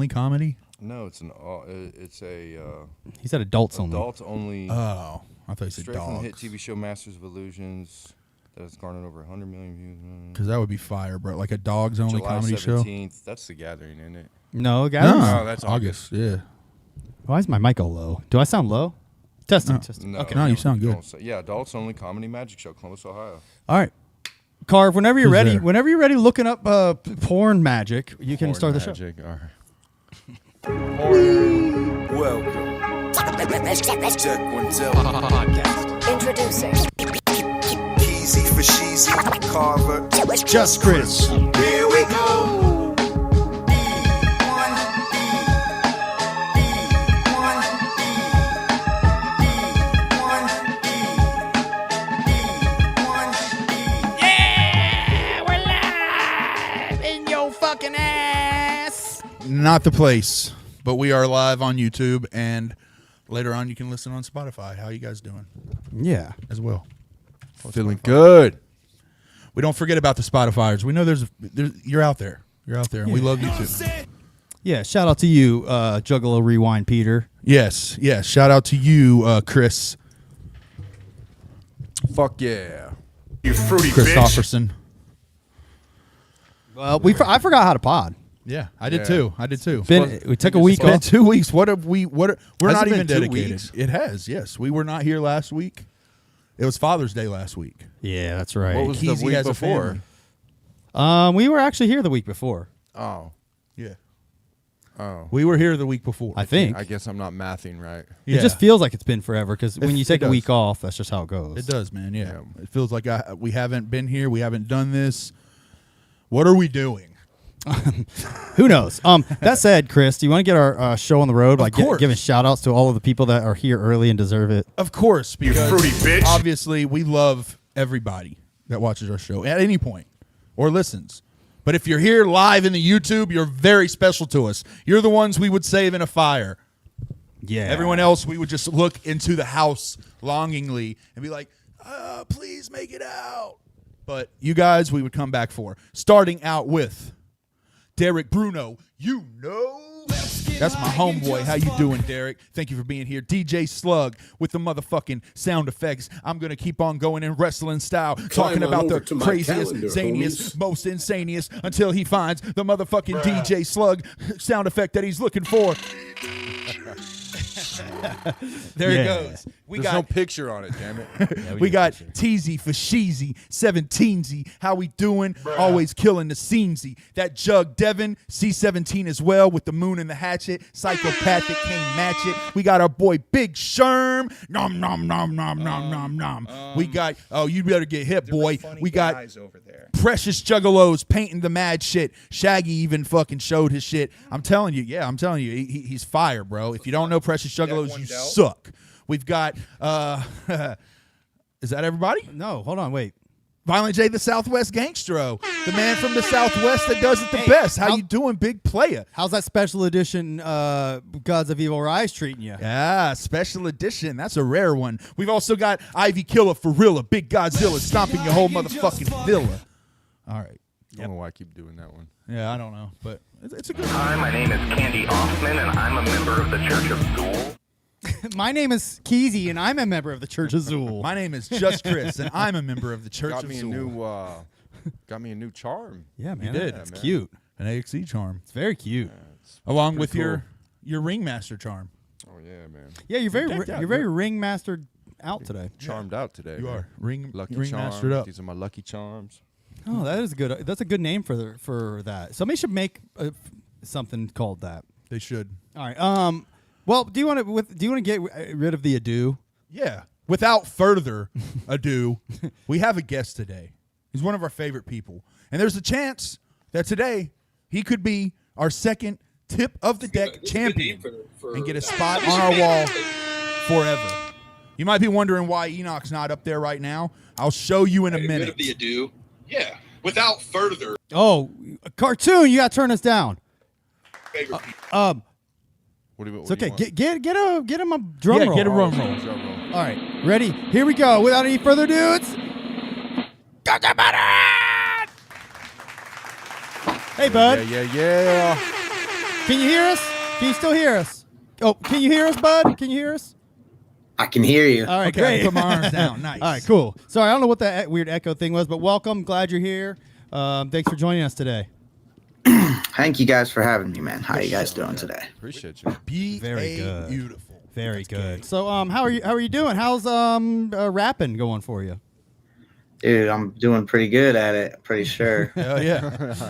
only comedy? No, it's a He said adults only. adults only. Oh, I thought you said Straight from the hit dogs. TV show Masters of Illusions that has garnered over 100 million views. Because that would be fire, bro. Like a dogs only July comedy 17th. show. That's The Gathering, isn't it? No, guys. No, that's August. Yeah. Why is my mic all low? Do I sound low? Testing. Testing. No, Okay. No, you sound good. Yeah, adults only comedy magic show, Columbus, Ohio. All right. Carve, whenever you're Who's ready. there? Whenever you're ready, looking up porn magic, you can start the show. All right. Welcome. Check one, two. Introducing Easy for Sheezy, Carver. Just Chris. Here we go. Not the place, but we are live on YouTube, and later on you can listen on Spotify. How you guys doing? Yeah. As well. Feeling good. We don't forget about the Spotifyers. We know there's you're out there. You're out there, and we love you too. Yeah. Shout out to you, Juggalo Rewind Peter. Yes, yes. Shout out to you, Chris. Fuck yeah. You fruity Christopherson. Well, I forgot how to pod. Yeah, I did too. We took a week It's been off. 2 weeks. We're Has not it even been 2 dedicated. weeks? It has. Yes, we were not here last week. It was Father's Day last week. Yeah, that's right. What was the Keezy week has a before? family. We were actually here the week before. Oh. Yeah, Oh. we were here the week before. I think. I guess I'm not mathing right. Yeah. It just feels like it's been forever because when you take it a week does. off, that's just how it goes. It does, man. Yeah, Yeah. it feels like we haven't been here. We haven't done this. What are we doing? Who knows? That said, Chris, do you want to get our show on the road by course. giving shout outs to all of the people that are here early and deserve it? Of course, because fruity bitch. obviously we love everybody that watches our show at any point or listens. But if you're here live in the YouTube, you're very special to us. You're the ones we would save in a fire. Yeah. Everyone else, we would just look into the house longingly and be like, please make it out. But you guys, we would come back for. Starting out with Derek Bruno. You know. That's my homeboy. How you doing, Derek? Thank you for being here. DJ Slug with the motherfucking sound effects. I'm going to keep on going in wrestling style, talking about the craziest, zaniest, most insaniest until he finds the motherfucking DJ Slug sound effect that he's looking for. There it goes. There's no picture on it, damn it. We got Teasy for Sheezy, 17Z. How we doing? Always killing the scenesy. That Jug Devin, C17 as well with the moon and the hatchet. Psychopathic can't match it. We got our boy Big Sherm. Nom nom nom nom nom nom nom. We got you better get hip, boy. We got over there. Precious Juggalos painting the mad shit. Shaggy even fucking showed his shit. I'm telling you, he's fire, bro. If you don't know Precious Juggalos, you suck. We've got, is that everybody? No, hold on, wait. Violent J, the Southwest Gangstro, the man from the Southwest that does it the best. How you doing, big player? How's that special edition Gods of Evil Rise treating you? Yeah, special edition. That's a rare one. We've also got Ivy Killer for real, Big Godzilla stomping your whole motherfucking villa. All right. I don't know why I keep doing that one. Yeah, I don't know, but it's a good one. Hi, my name is Candy Hoffman, and I'm a member of the Church of Zool. My name is Keezy, and I'm a member of the Church of Zool. My name is Just Chris, and I'm a member of the Church Got of me a Zool. got me a new charm. Yeah, man. did. It's man. cute. An AXE charm. It's very cute. Along with pretty your ringmaster charm. Oh yeah, man. Yeah, you're very decked out, you're very ringmastered out today. Charmed out today. You man. are Lucky ringmastered charms. up. These are my lucky charms. Oh, that is good. That's a good name for that. Somebody should make something called that. They should. All right. Well, do you want to get rid of the ado? Yeah. Without further ado, we have a guest today. He's one of our favorite people, and there's a chance that today he could be our second tip of the deck champion and get a spot on our wall forever. You might be wondering why Enoch's not up there right now. I'll show you in a minute. Rid of the ado. Yeah. Without further. Oh, Cartoon, you got to turn us down. Favorite What do you, It's what do okay. you want? Get him a drum roll. Get a drum roll. Drum roll. All right, ready? Here we go. Without any further ado, it's Talk About It. Hey, bud. Yeah. Can you hear us? Can you still hear us? Oh, can you hear us, bud? Can you hear us? I can hear you. All right, Okay, great. put my arms down. Nice. All right, cool. Sorry, I don't know what that weird echo thing was, but welcome. Glad you're here. Thanks for joining us today. Thank you guys for having me, man. How you guys doing today? Appreciate you. Very good. Beautiful. Very good. So, how are you doing? How's rapping going for you? Dude, I'm doing pretty good at it. Pretty sure. Hell yeah.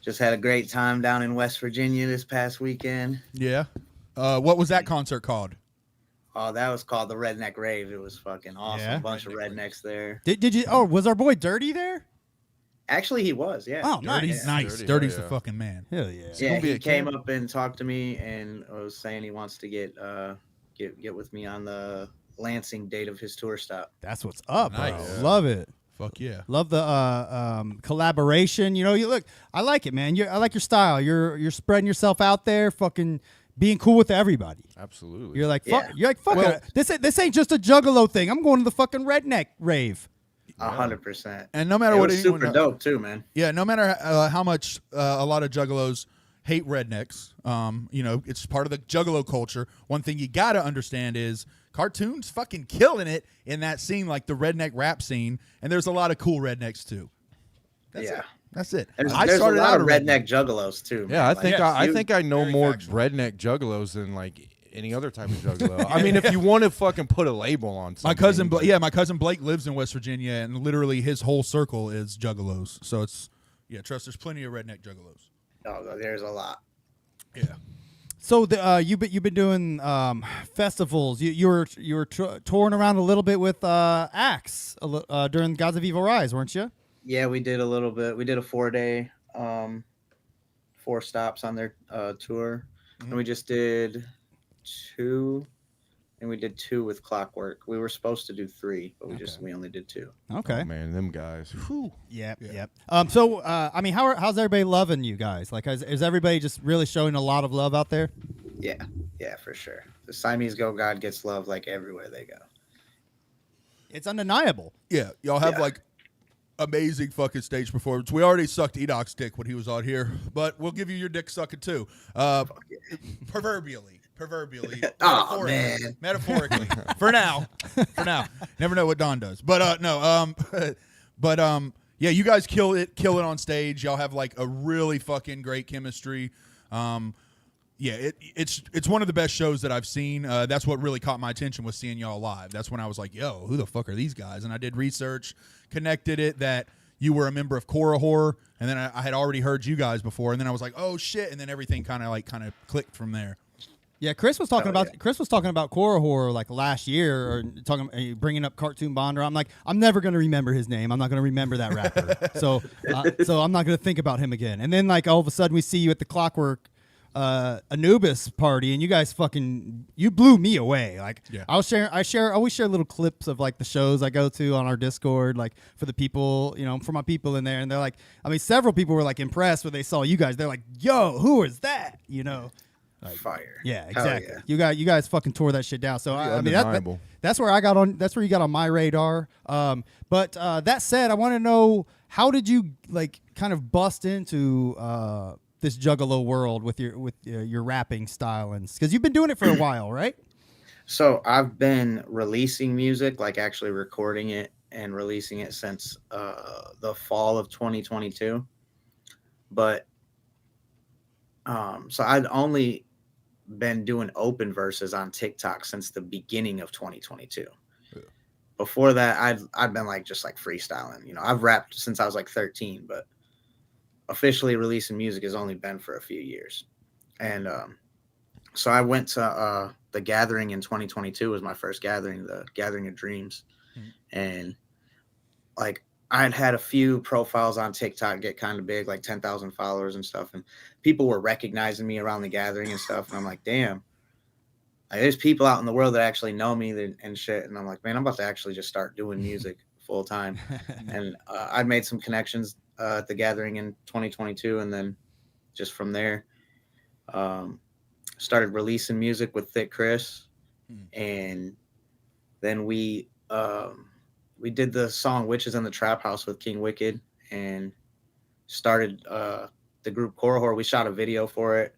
Just had a great time down in West Virginia this past weekend. Yeah. What was that concert called? Oh, that was called the Redneck Rave. It was fucking awesome. Yeah? Bunch of rednecks there. Did you? Oh, was our boy Dirty there? Actually, he was. Yeah. Oh, Dirty's nice. nice. Dirty, Dirty's oh, the yeah. fucking man. Hell yeah. Yeah, gonna be he a came kid? up and talked to me and was saying he wants to get with me on the Lansing date of his tour stop. That's what's up, bro. Nice. Love it. Fuck yeah. Love the collaboration. You know, you look. I like it, man. I like your style. You're spreading yourself out there, fucking being cool with everybody. Absolutely. You're like, fuck. Yeah. You're like, fuck Well- it. This ain't just a juggalo thing. I'm going to the fucking redneck rave. 100%. And no matter It what was anyone super dope too, man. Yeah, no matter how much a lot of juggalos hate rednecks, you know, it's part of the juggalo culture. One thing you got to understand is Cartoon's fucking killing it in that scene, like the redneck rap scene, and there's a lot of cool rednecks too. That's Yeah. it. That's it. There's I a started lot out of a redneck juggalos too. Yeah, I think yes, I you- think I know very more factual. redneck juggalos than like any other type of juggalo. I mean, if you want to fucking put a label on something. My cousin, my cousin Blake lives in West Virginia, and literally his whole circle is juggalos. So it's trust. There's plenty of redneck juggalos. Oh, there's a lot. Yeah. So you've been doing festivals. You were touring around a little bit with Axe during Gods of Evil Rise, weren't you? Yeah, we did a little bit. We did a 4-day, 4 stops on their tour, and we just did 2, and we did 2 with Clockwork. We were supposed to do 3, but we only did 2. Okay. Oh, man, them guys. Whew. Yep. So, I mean, how's everybody loving you guys? Like, is everybody just really showing a lot of love out there? Yeah, for sure. The Siamese Go God gets love like everywhere they go. It's undeniable. Yeah, y'all have Yeah. like amazing fucking stage performance. We already sucked Edoc's dick when he was out here, but we'll give you your dick sucking too. Proverbially. Oh, man. Metaphorically. For now. Never know what Don does. But yeah, you guys kill it on stage. Y'all have like a really fucking great chemistry. Yeah, it's one of the best shows that I've seen. That's what really caught my attention, was seeing y'all live. That's when I was like, yo, who the fuck are these guys? And I did research, connected it that you were a member of Cora Horror, and then I had already heard you guys before, and then I was like, oh shit, and then everything kind of clicked from there. Yeah, Chris was talking Oh, about Cora Horror like last year, or bringing up Cartoon Bondurant. I'm like, I'm never gonna remember his name. I'm not gonna remember that rapper. so I'm not gonna think about him again. And then like all of a sudden we see you at the Clockwork Anubis party, and you guys you blew me away. Like, Yeah. I always share little clips of like the shows I go to on our Discord, like for the people, for my people in there, and they're like, I mean, several people were like impressed when they saw you guys. They're like, yo, who is that? Fire. Yeah, Hell exactly. yeah. You guys fucking tore that shit down. So I mean, Undeniable. that's where that's where you got on my radar. But that said, I want to know, how did you like kind of bust into this juggalo world with your rapping style, and because you've been doing it for a while, right? So I've been releasing music, like actually recording it and releasing it since the fall of 2022. But so I'd only been doing open verses on TikTok since the beginning of 2022. Yeah. Before that, I'd been like just like freestyling. I've rapped since I was like 13, but officially releasing music has only been for a few years. And so I went to the Gathering in 2022 was my first gathering, the Gathering of Dreams. And like I'd had a few profiles on TikTok get kind of big, like 10,000 followers and stuff. And people were recognizing me around the gathering and stuff. And I'm like, damn, like, there's people out in the world that actually know me and shit. And I'm like, man, I'm about to actually just start doing music full time. And I made some connections at the gathering in 2022. And then just from there, started releasing music with Thick Chris. And then we did the song Witches in the Trap House with King Wicked, and started the group Core Horror. We shot a video for it.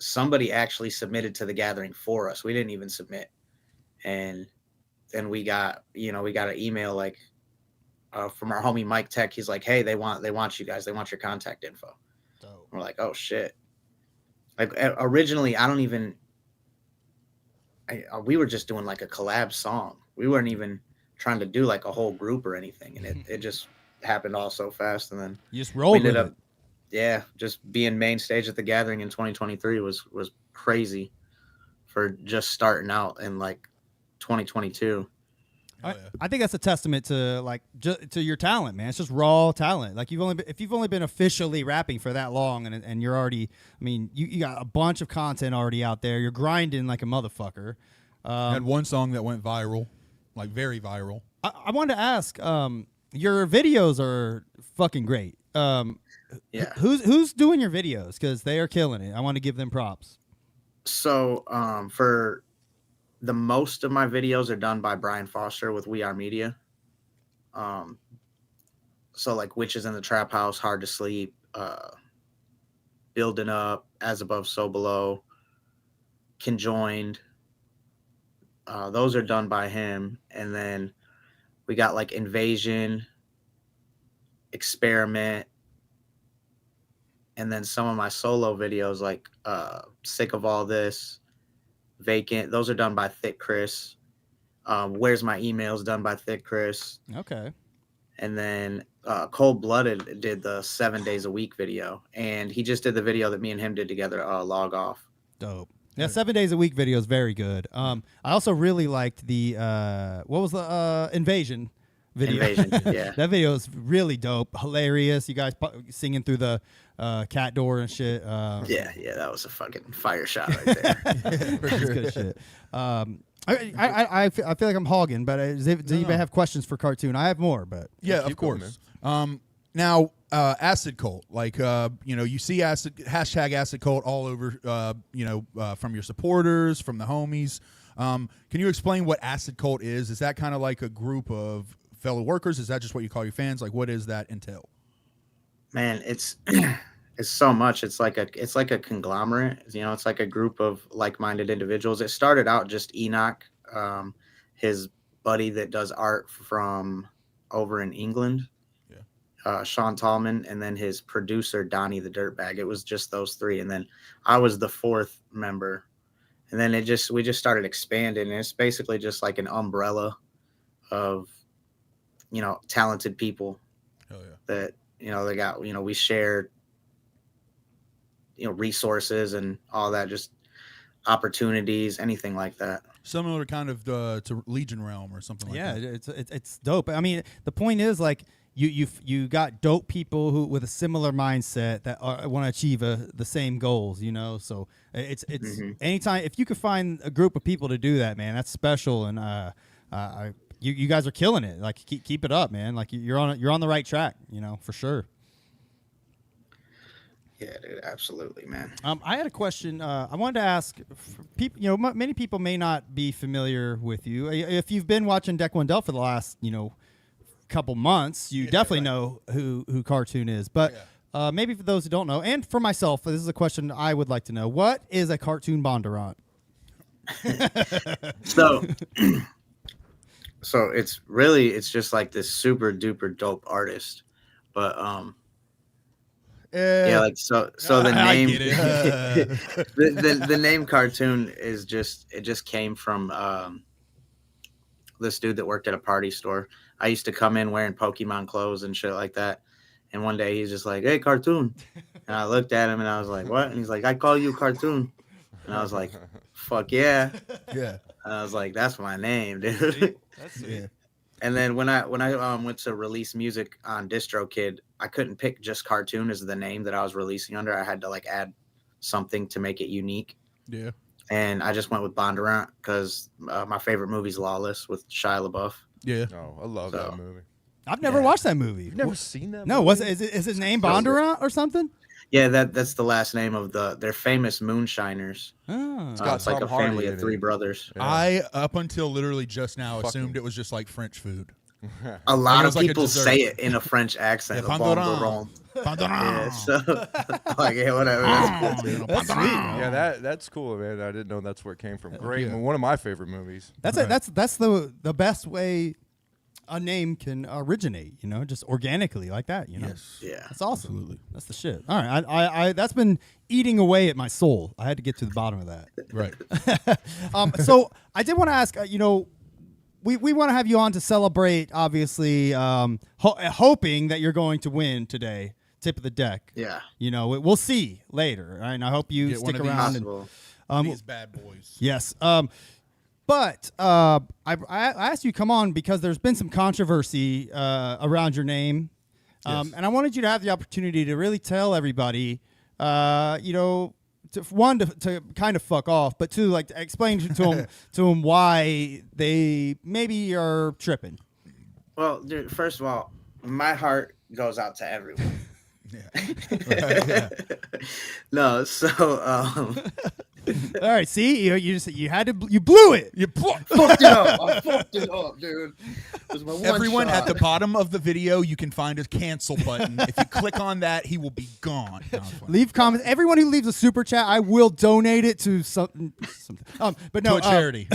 somebody actually submitted to the gathering for us. We didn't even submit. And then we got an email like from our homie Mike Tech. He's like, hey, they want you guys. They want your contact info. Dope. We're like, oh shit. Like originally, we were just doing like a collab song. We weren't even trying to do like a whole group or anything. And it just happened all so fast. And then You just rolled with it. yeah, just being main stage at the gathering in 2023 was crazy for just starting out in like 2022. I think that's a testament to like to your talent, man. It's just raw talent. Like if you've only been officially rapping for that long, and you're already, I mean, you got a bunch of content already out there. You're grinding like a motherfucker. Had one song that went viral, like very viral. I wanted to ask, your videos are fucking great. Yeah. Who's doing your videos? Because they are killing it. I want to give them props. So for the most of my videos are done by Brian Foster with We Are Media. So like Witches in the Trap House, Hard to Sleep, Building Up, As Above, So Below, Conjoined. Those are done by him. And then we got like Invasion, Experiment, and then some of my solo videos like Sick of All This, Vacant. Those are done by Thick Chris. Where's My Emails done by Thick Chris. Okay. And then Cold Blooded did the 7 days a week video, and he just did the video that me and him did together, Log Off. Dope. Yeah, 7 days a week video is very good. I also really liked the what was the Invasion video? Invasion, yeah. That video is really dope, hilarious. You guys singing through the cat door and shit. Yeah, that was a fucking fire shot right there. That's good shit. I feel like I'm hogging, but does anybody have questions for Cartoon? I have more, but Yeah, of course. Now, Acid Cult, like, you see hashtag Acid Cult all over, from your supporters, from the homies. Can you explain what Acid Cult is? Is that kind of like a group of fellow workers? Is that just what you call your fans? Like, what does that entail? Man, it's so much. It's like a conglomerate. It's like a group of like-minded individuals. It started out just Enoch, his buddy that does art from over in England. Sean Tallman, and then his producer Donnie the Dirtbag. It was just those three, and then I was the fourth member, and then we just started expanding. And it's basically just like an umbrella of talented people. Hell yeah. That they got we share resources and all that, just opportunities, anything like that. Similar kind of to Legion Realm or something like that. Yeah, it's dope. I mean, the point is like you got dope people who with a similar mindset that want to achieve the same goals. So it's anytime if you could find a group of people to do that, man, that's special. And you guys are killing it. Like keep it up, man. Like you're on the right track. For sure. Yeah, dude, absolutely, man. I had a question. I wanted to ask people. Many people may not be familiar with you. If you've been watching Deck One Del for the last, couple months, you definitely know who Cartoon is. But maybe for those who don't know, and for myself, this is a question I would like to know: what is a Cartoon Bondurant? So it's just like this super duper dope artist, but the name the name Cartoon is just came from this dude that worked at a party store. I used to come in wearing Pokemon clothes and shit like that, and one day he's just like, "Hey, Cartoon," and I looked at him and I was like, "What?" And he's like, "I call you Cartoon," and I was like, "Fuck yeah." Yeah. And I was like, "That's my name, dude." That's sweet. And then when I went to release music on DistroKid, I couldn't pick just Cartoon as the name that I was releasing under. I had to like add something to make it unique. Yeah. And I just went with Bondurant because my favorite movie's Lawless with Shia LaBeouf. Yeah. Oh, I love that movie. I've never watched that movie. You've never seen that? No, movie? is it named Bondurant or something? Yeah, that's the last name of they're famous moonshiners. Oh. It's like Tom a family Hardy of in three it. brothers. Yeah. I, up until literally just now, Fucking- assumed it was just like French food. A lot it's of like a people dessert. say it in a French accent. Yeah, a Bondurant. Bondurant. Yeah, Bondurant. so like yeah, whatever. That's cool too. That's sweet, bro. Yeah, that's cool, man. I didn't know that's where it came from. Great, yeah. one of my favorite movies. That's that's the best way a name can originate, you know, just organically like that, you know. Yes. Yeah. That's awesome. Absolutely. That's the shit. All right, I that's been eating away at my soul. I had to get to the bottom of that. Right. So I did want to ask, you know, we want to have you on to celebrate, obviously, hoping that you're going to win today. Tip of the deck. Yeah. You know, we'll see later. Right? And I hope you Get one stick of these. around. And, Possible. These bad boys. yes. But I asked you to come on because there's been some controversy around your name. Yes. And I wanted you to have the opportunity to really tell everybody, you know, to kind of fuck off, but two, like to explain to them why they maybe are tripping. Well, dude, first of all, my heart goes out to everyone. Yeah. No, so All right, see, you had to you blew it. You fucked it up. I fucked it up, dude. It was my one Everyone shot. at the bottom of the video, you can find a cancel button. If you click on that, he will be gone. No, it's fine. Leave comments. Everyone who leaves a super chat, I will donate it to something. But no, To a charity.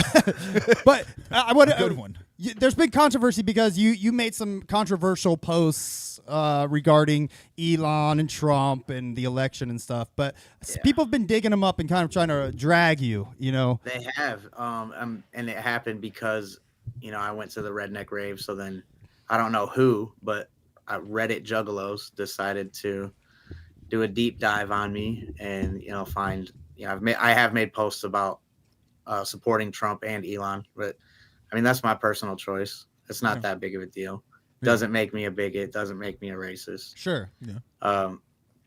But I want to. Good one. There's been controversy because you made some controversial posts regarding Elon and Trump and the election and stuff. But people have been digging them up and kind of trying to drag you. You know. They have, and it happened because, you know, I went to the redneck rave. So then, I don't know who, but Reddit juggalos decided to do a deep dive on me and, you know, find, you know, I have made posts about supporting Trump and Elon, but I mean that's my personal choice. It's not that big of a deal. Doesn't make me a bigot. Doesn't make me a racist. Sure.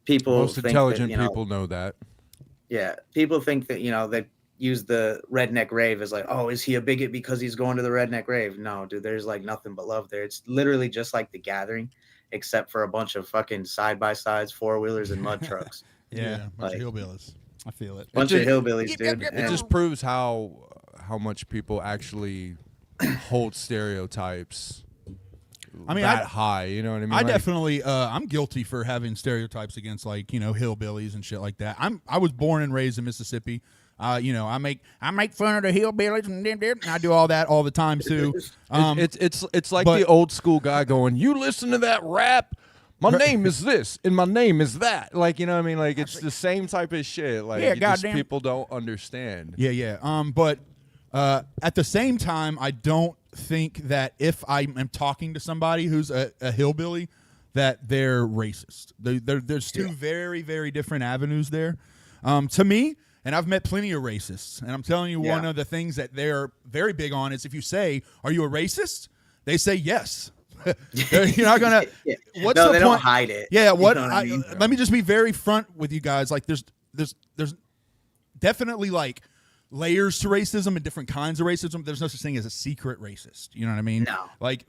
People, Most think intelligent that, you know, people know that. Yeah, people think that, you know, they use the redneck rave as like, oh, is he a bigot because he's going to the redneck rave? No, dude, there's like nothing but love there. It's literally just like the gathering, except for a bunch of fucking side-by-sides, four-wheelers, and mud trucks. Yeah. Bunch Like- of hillbillies. I feel it. Bunch of hillbillies, dude. It And- just proves how much people actually hold stereotypes. I mean, that high, you know what I mean? I Like, definitely, I'm guilty for having stereotypes against, like, you know, hillbillies and shit like that. I was born and raised in Mississippi. You know, I make fun of the hillbillies and I do all that all the time too. It's like but- the old school guy going, "You listen to that rap? My name is this, and my name is that." Like, you know what I mean? Like, it's the same type of shit. Like, Yeah, you just goddamn. people don't understand. Yeah. But at the same time, I don't think that if I am talking to somebody who's a hillbilly, that they're racist. There's two very, very different avenues there. To me, and I've met plenty of racists, and I'm telling you, one of the things that they're very big on is if you say, "Are you a racist?" They say yes. You're not gonna. Yeah. What's No, the they point? don't hide it. Yeah. You What? know I mean? Let me just be very front with you guys. Like, there's definitely like layers to racism and different kinds of racism. There's no such thing as a secret racist. You know what I mean? No. Like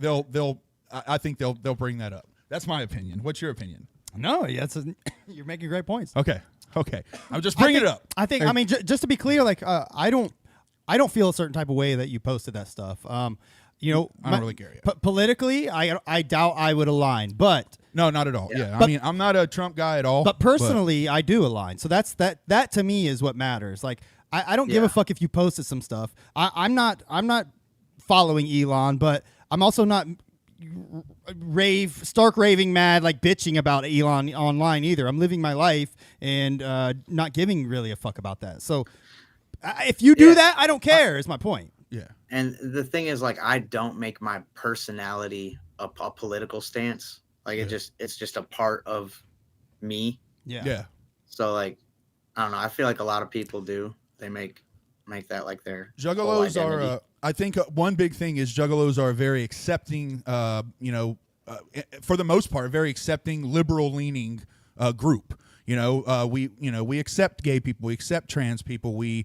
I think they'll bring that up. That's my opinion. What's your opinion? No, you're making great points. Okay. I'm just bringing it up. I think. I mean, just to be clear, like I don't feel a certain type of way that you posted that stuff. You know, I don't really care yet. Politically, I doubt I would align, but No, not at all. Yeah. I But- mean, I'm not a Trump guy at all. but personally, I do align. So that to me is what matters. Like I don't give a fuck if you posted some stuff. I'm not following Elon, but I'm also not stark raving mad, like bitching about Elon online either. I'm living my life and not giving really a fuck about that. So if you do that, I don't care. Is my point. Yeah. And the thing is, like, I don't make my personality a political stance. Like, it's just a part of me. Yeah. So, like, I don't know. I feel like a lot of people do. They make that like their whole Juggalos identity. are. I think one big thing is juggalos are very accepting. For the most part, a very accepting, liberal-leaning group. We accept gay people, we accept trans people. We,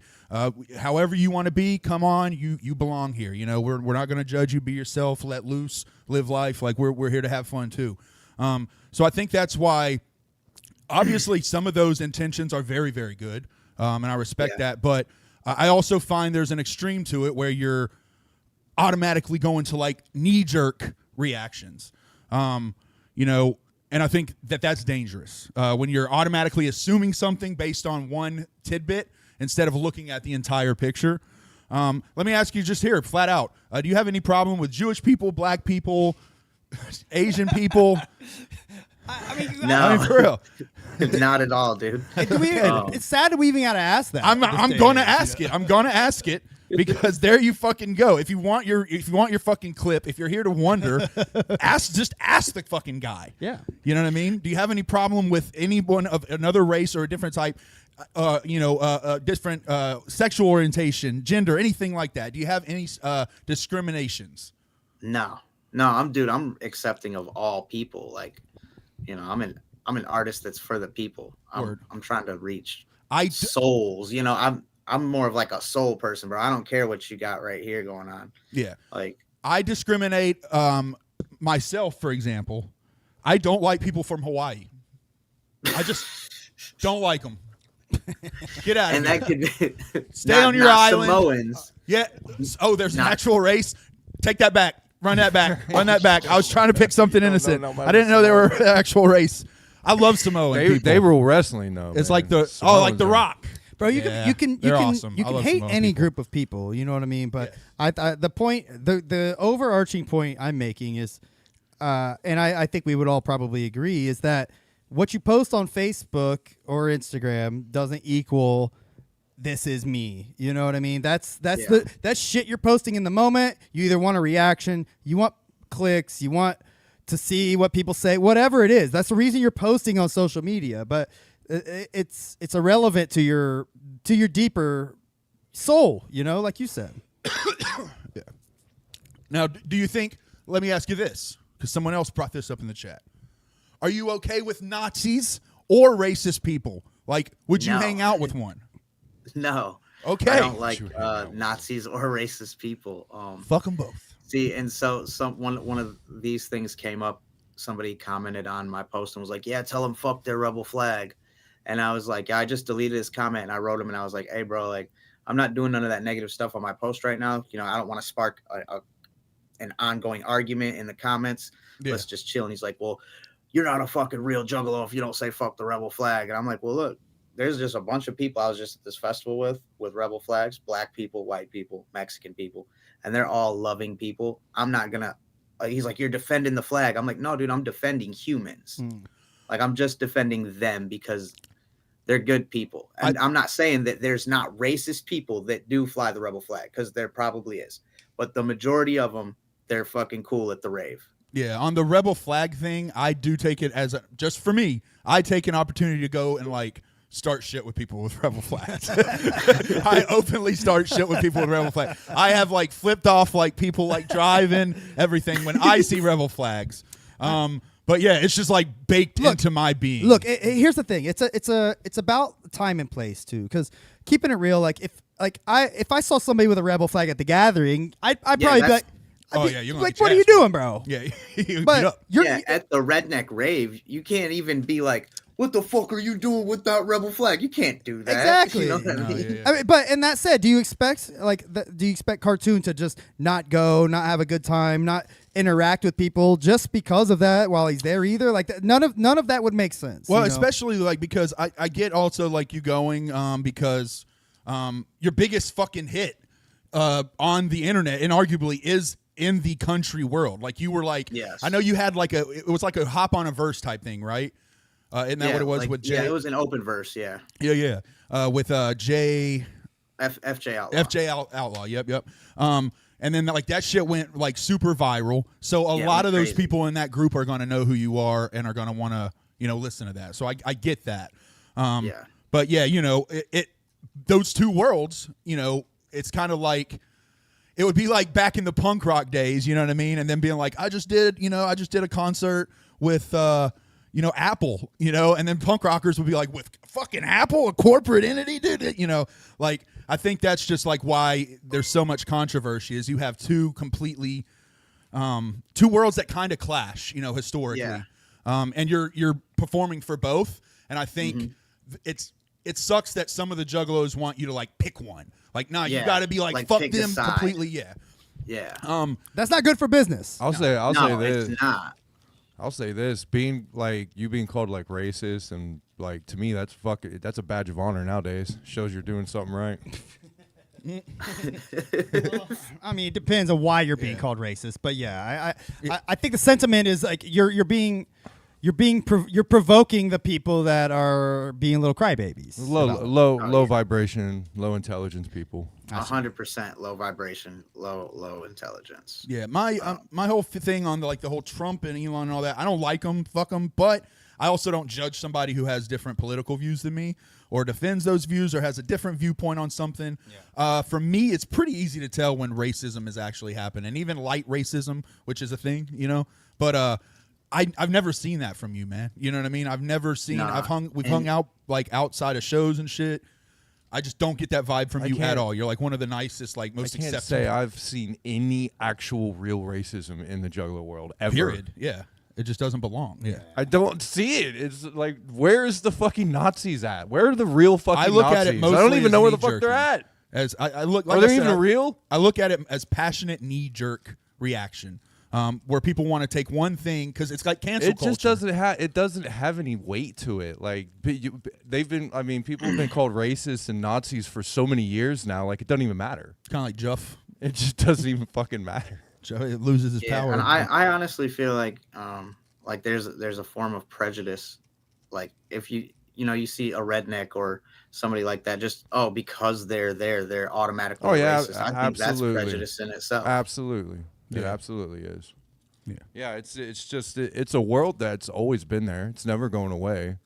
however you want to be, come on, you belong here. You know, we're not going to judge you. Be yourself, let loose, live life. Like we're here to have fun too. So I think that's why, obviously, some of those intentions are very, very good, and I respect that. But I also find there's an extreme to it where you're automatically going to like knee jerk reactions. You know, and I think that that's dangerous when you're automatically assuming something based on one tidbit instead of looking at the entire picture. Let me ask you just here, flat out, do you have any problem with Jewish people, black people, Asian people? No, for real. not at all, dude. It's sad that we even got to ask that. I'm going to ask it. I'm going to ask it because there you fucking go. If you want your fucking clip, if you're here to wonder, ask the fucking guy. Yeah. You know what I mean? Do you have any problem with anyone of another race or a different type, different sexual orientation, gender, anything like that? Do you have any discriminations? No, I'm accepting of all people. Like, you know, I'm an artist that's for the people. I'm trying to reach souls. You know, I'm more of like a soul person, bro. I don't care what you got right here going on. Yeah. Like, I discriminate myself, for example. I don't like people from Hawaii. I just don't like them. Get out of and here. that could be Stay on your island. Samoans. Yeah. Oh, there's an actual race. Take that back. Run that back. Run that back. I was trying to pick something innocent. I didn't know they were an actual race. I love Samoan people. They rule wrestling though. It's man. like the Samoans like the Rock. Bro, you can awesome. I love hate Samoan any people. group of people, you know what I mean? But the overarching point I'm making is, and I think we would all probably agree, is that what you post on Facebook or Instagram doesn't equal this is me. You know what I mean? That's shit you're posting in the moment. You either want a reaction, you want clicks, you want to see what people say, whatever it is. That's the reason you're posting on social media. But it's irrelevant to your deeper soul, you know, like you said. Yeah. Now, do you think? Let me ask you this, because someone else brought this up in the chat. Are you okay with Nazis or racist people? Like, would you hang out with one? No. Okay. I don't like Nazis or racist people. Fuck them both. See, and so one of these things came up. Somebody commented on my post and was like, "Yeah, tell them fuck their rebel flag." And I was like, I just deleted his comment and I wrote him and I was like, "Hey, bro, like, I'm not doing none of that negative stuff on my post right now. You know, I don't want to spark an ongoing argument in the comments. Yeah. Let's just chill." And he's like, "Well, you're not a fucking real juggalo if you don't say fuck the rebel flag." And I'm like, well, look, there's just a bunch of people I was just at this festival with rebel flags, black people, white people, Mexican people, and they're all loving people. I'm not gonna. He's like, "You're defending the flag." I'm like, "No, dude, I'm defending humans. Like, I'm just defending them because they're good people." And I'm not saying that there's not racist people that do fly the rebel flag, because there probably is, but the majority of them, they're fucking cool at the rave. Yeah, on the rebel flag thing, I do take it as just for me. I take an opportunity to go and like start shit with people with rebel flags. I openly start shit with people with rebel flags. I have like flipped off like people like driving everything when I see rebel flags. But yeah, it's just like baked into my being. Look, here's the thing. It's about time and place too. Because keeping it real, like if I saw somebody with a rebel flag at the gathering, I'd probably be like, you're like, what are you doing, bro? Yeah, but at the redneck rave, you can't even be like, "What the fuck are you doing with that rebel flag?" You can't do that. Exactly. You know what I mean? I mean, but and that said, do you expect Cartoon to just not go, not have a good time, not interact with people just because of that while he's there either? Like none of that would make sense. Well, you know? especially like because I get also like you going because your biggest fucking hit on the internet and arguably is in the country world. Like you were like, yes. I know you had like it was like a hop on a verse type thing, right? Isn't that what it was like, with Jay? Yeah, it was an open verse. Yeah. Yeah. With Jay. FJ Outlaw. FJ Outlaw. Yep. And then like that shit went like super viral. So a lot of those people in that group are going to know who you are and are going to want to, you know, listen to that. So I get that. But yeah, you know, it those two worlds, you know, it's kind of like it would be like back in the punk rock days, you know what I mean? And then being like, I just did a concert with Apple, you know, and then punk rockers would be like, with fucking Apple, a corporate entity, dude, you know, like I think that's just like why there's so much controversy is you have two completely two worlds that kind of clash, you know, historically. And you're performing for both, and I think it sucks that some of the juggalos want you to like pick one. Like, nah, you got to be like fuck them completely. Yeah. Yeah. That's not good for business. I'll say no, this. it's not. I'll say this: being called like racist and like to me that's a badge of honor nowadays. Shows you're doing something right. I mean, it depends on why you're being called racist, but I think the sentiment is like you're provoking the people that are being little crybabies. Low vibration, low intelligence people. 100% low vibration, low intelligence. Yeah, my whole thing on the whole Trump and Elon and all that, I don't like them, fuck them, but I also don't judge somebody who has different political views than me or defends those views or has a different viewpoint on something. Yeah. For me, it's pretty easy to tell when racism is actually happening, even light racism, which is a thing, you know. But I've never seen that from you, man. You know what I mean? I've never seen. We've hung out like outside of shows and shit. I just don't get that vibe from you at all. You're like one of the nicest, like most acceptable. I can't say I've seen any actual real racism in the Juggalo world ever. Period. Yeah. It just doesn't belong. Yeah. I don't see it. It's like, where is the fucking Nazis at? Where are the real fucking Nazis? I look at it mostly I don't even as know where the fuck knee-jerking. they're at. As I look, like are they I said, even real? I look at it as passionate knee-jerk reaction, where people want to take one thing because it's like cancel culture. It doesn't have any weight to it. Like people have been called racist and Nazis for so many years now. Like it doesn't even matter. Kind of like Juff. It just doesn't even fucking matter. It loses his power. And I honestly feel like there's a form of prejudice. Like if you see a redneck or somebody like that, just because they're automatically racist. I think that's prejudice in itself. Absolutely. It absolutely is. Yeah. It's a world that's always been there. It's never going away.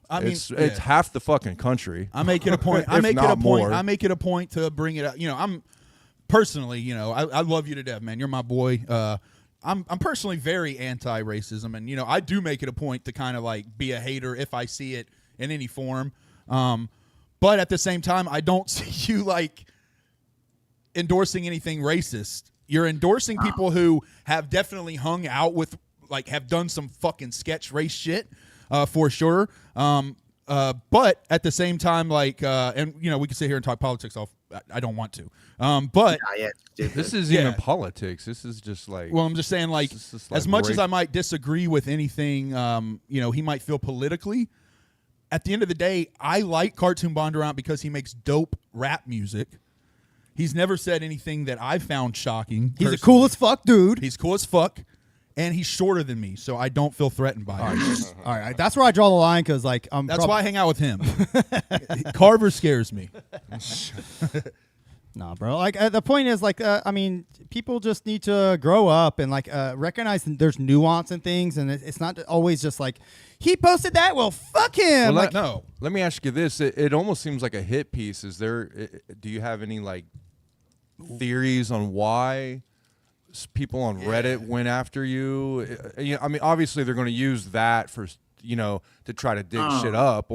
I mean, it's half the fucking country. I make it a point. I make it a point to bring it up. You know, I'm personally, I love you to death, man. You're my boy. I'm personally very anti-racism, and I do make it a point to kind of like be a hater if I see it in any form. But at the same time, I don't see you like endorsing anything racist. You're endorsing people who have definitely hung out with, like, have done some fucking sketch race shit, for sure. But at the same time, like, and we can sit here and talk politics. I don't want to. But this is even politics. This is just like. Well, I'm just saying, like, as much as I might disagree with anything, he might feel politically. At the end of the day, I like Cartoon Bondurant because he makes dope rap music. He's never said anything that I found shocking. He's a cool as fuck dude. He's cool as fuck, and he's shorter than me, so I don't feel threatened by him. All right, that's where I draw the line because, like, that's why I hang out with him. Carver scares me. Nah, bro. Like, the point is, like, people just need to grow up and like recognize that there's nuance in things, and it's not always just like he posted that. Well, fuck him. Well, no. Let me ask you this: it almost seems like a hit piece. Do you have any like theories on why people on Reddit went after you? I mean, obviously they're going to use that for to try to dig shit up,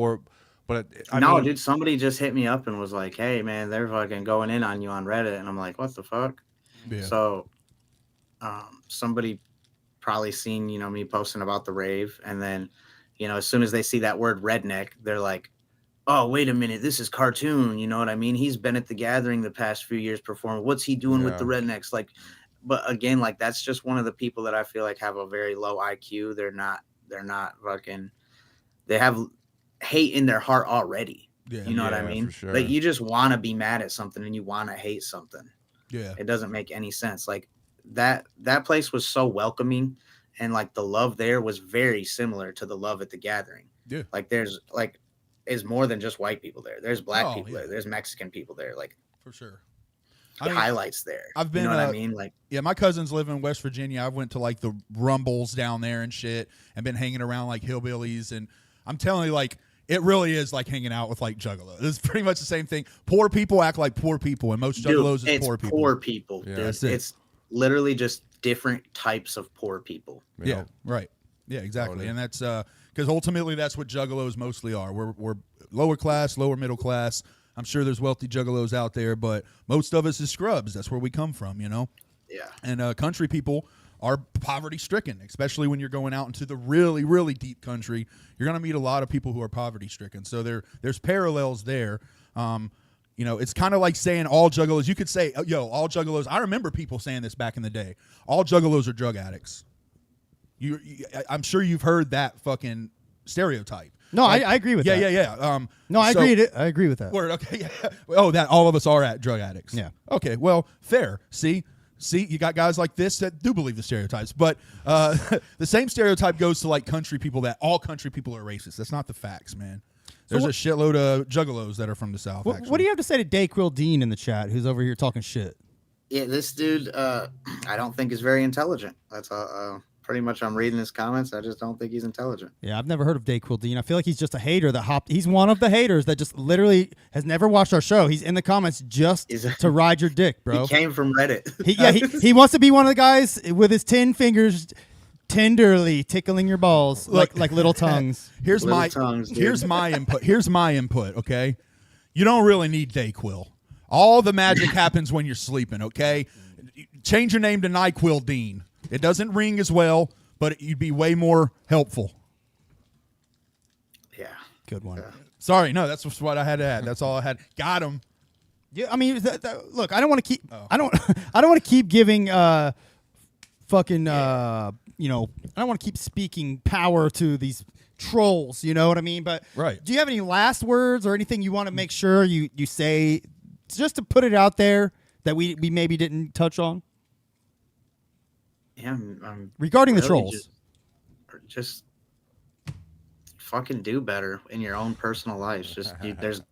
but dude, somebody just hit me up and was like, "Hey, man, they're fucking going in on you on Reddit," and I'm like, "What the fuck?" Yeah. So, somebody probably seen me posting about the rave, and then as soon as they see that word redneck, they're like, "Oh, wait a minute, this is Cartoon." You know what I mean? He's been at the gathering the past few years performing. What's he doing with the rednecks? Like, but again, like that's just one of the people that I feel like have a very low IQ. They're not fucking. They have hate in their heart already. Yeah, you know what I mean? Sure. Like you just want to be mad at something and you want to hate something. Yeah. It doesn't make any sense. Like that place was so welcoming, and like the love there was very similar to the love at the gathering. Yeah. Like there's like is more than just white people there. There's black people there. There's Mexican people there. Like for sure. Highlights there. I've been, you know what I mean? Like, yeah, my cousins live in West Virginia. I went to like the Rumbles down there and shit, and been hanging around like hillbillies. And I'm telling you, like, it really is like hanging out with like juggalos. It's pretty much the same thing. Poor people act like poor people, and most juggalos is poor people. Poor people. Yeah, it's literally just different types of poor people. Yeah, right. Yeah, exactly. Totally. And that's because ultimately that's what juggalos mostly are. We're lower class, lower middle class. I'm sure there's wealthy juggalos out there, but most of us is scrubs. That's where we come from, Yeah. And country people are poverty-stricken, especially when you're going out into the really, really deep country. You're going to meet a lot of people who are poverty-stricken. So there's parallels there. You know, it's kind of like saying all juggalos. You could say, yo, all juggalos. I remember people saying this back in the day. All juggalos are drug addicts. I'm sure you've heard that fucking stereotype. No, I agree with that. Yeah. No, I agree with that. Word, okay, yeah. Oh, that all of us are drug addicts. Yeah. Okay, well, fair. See, you got guys like this that do believe the stereotypes, but the same stereotype goes to like country people, that all country people are racist. That's not the facts, man. There's a shitload of juggalos that are from the South. What do you have to say to Dayquil Dean in the chat, who's over here talking shit? Yeah, this dude, I don't think is very intelligent. That's pretty much. I'm reading his comments. I just don't think he's intelligent. Yeah, I've never heard of Dayquil Dean. I feel like he's just a hater that hopped. He's one of the haters that just literally has never watched our show. He's in the comments just to ride your dick, bro. He came from Reddit. He wants to be one of the guys with his 10 fingers tenderly tickling your balls like little tongues. Here's my input. Here's my input. Okay, you don't really need Dayquil. All the magic happens when you're sleeping. Okay, change your name to NyQuil Dean. It doesn't ring as well, but you'd be way more helpful. Yeah, good one. Yeah. Sorry, no, that's what I had to add. That's all I had. Got him. Yeah, I mean, look, I don't want to keep. I don't want to keep giving fucking you know, I don't want to keep speaking power to these trolls, you know what I mean? But right. Do you have any last words or anything you want to make sure you say just to put it out there that we maybe didn't touch on? Yeah, I'm regarding really the trolls. Just fucking do better in your own personal lives. Just there's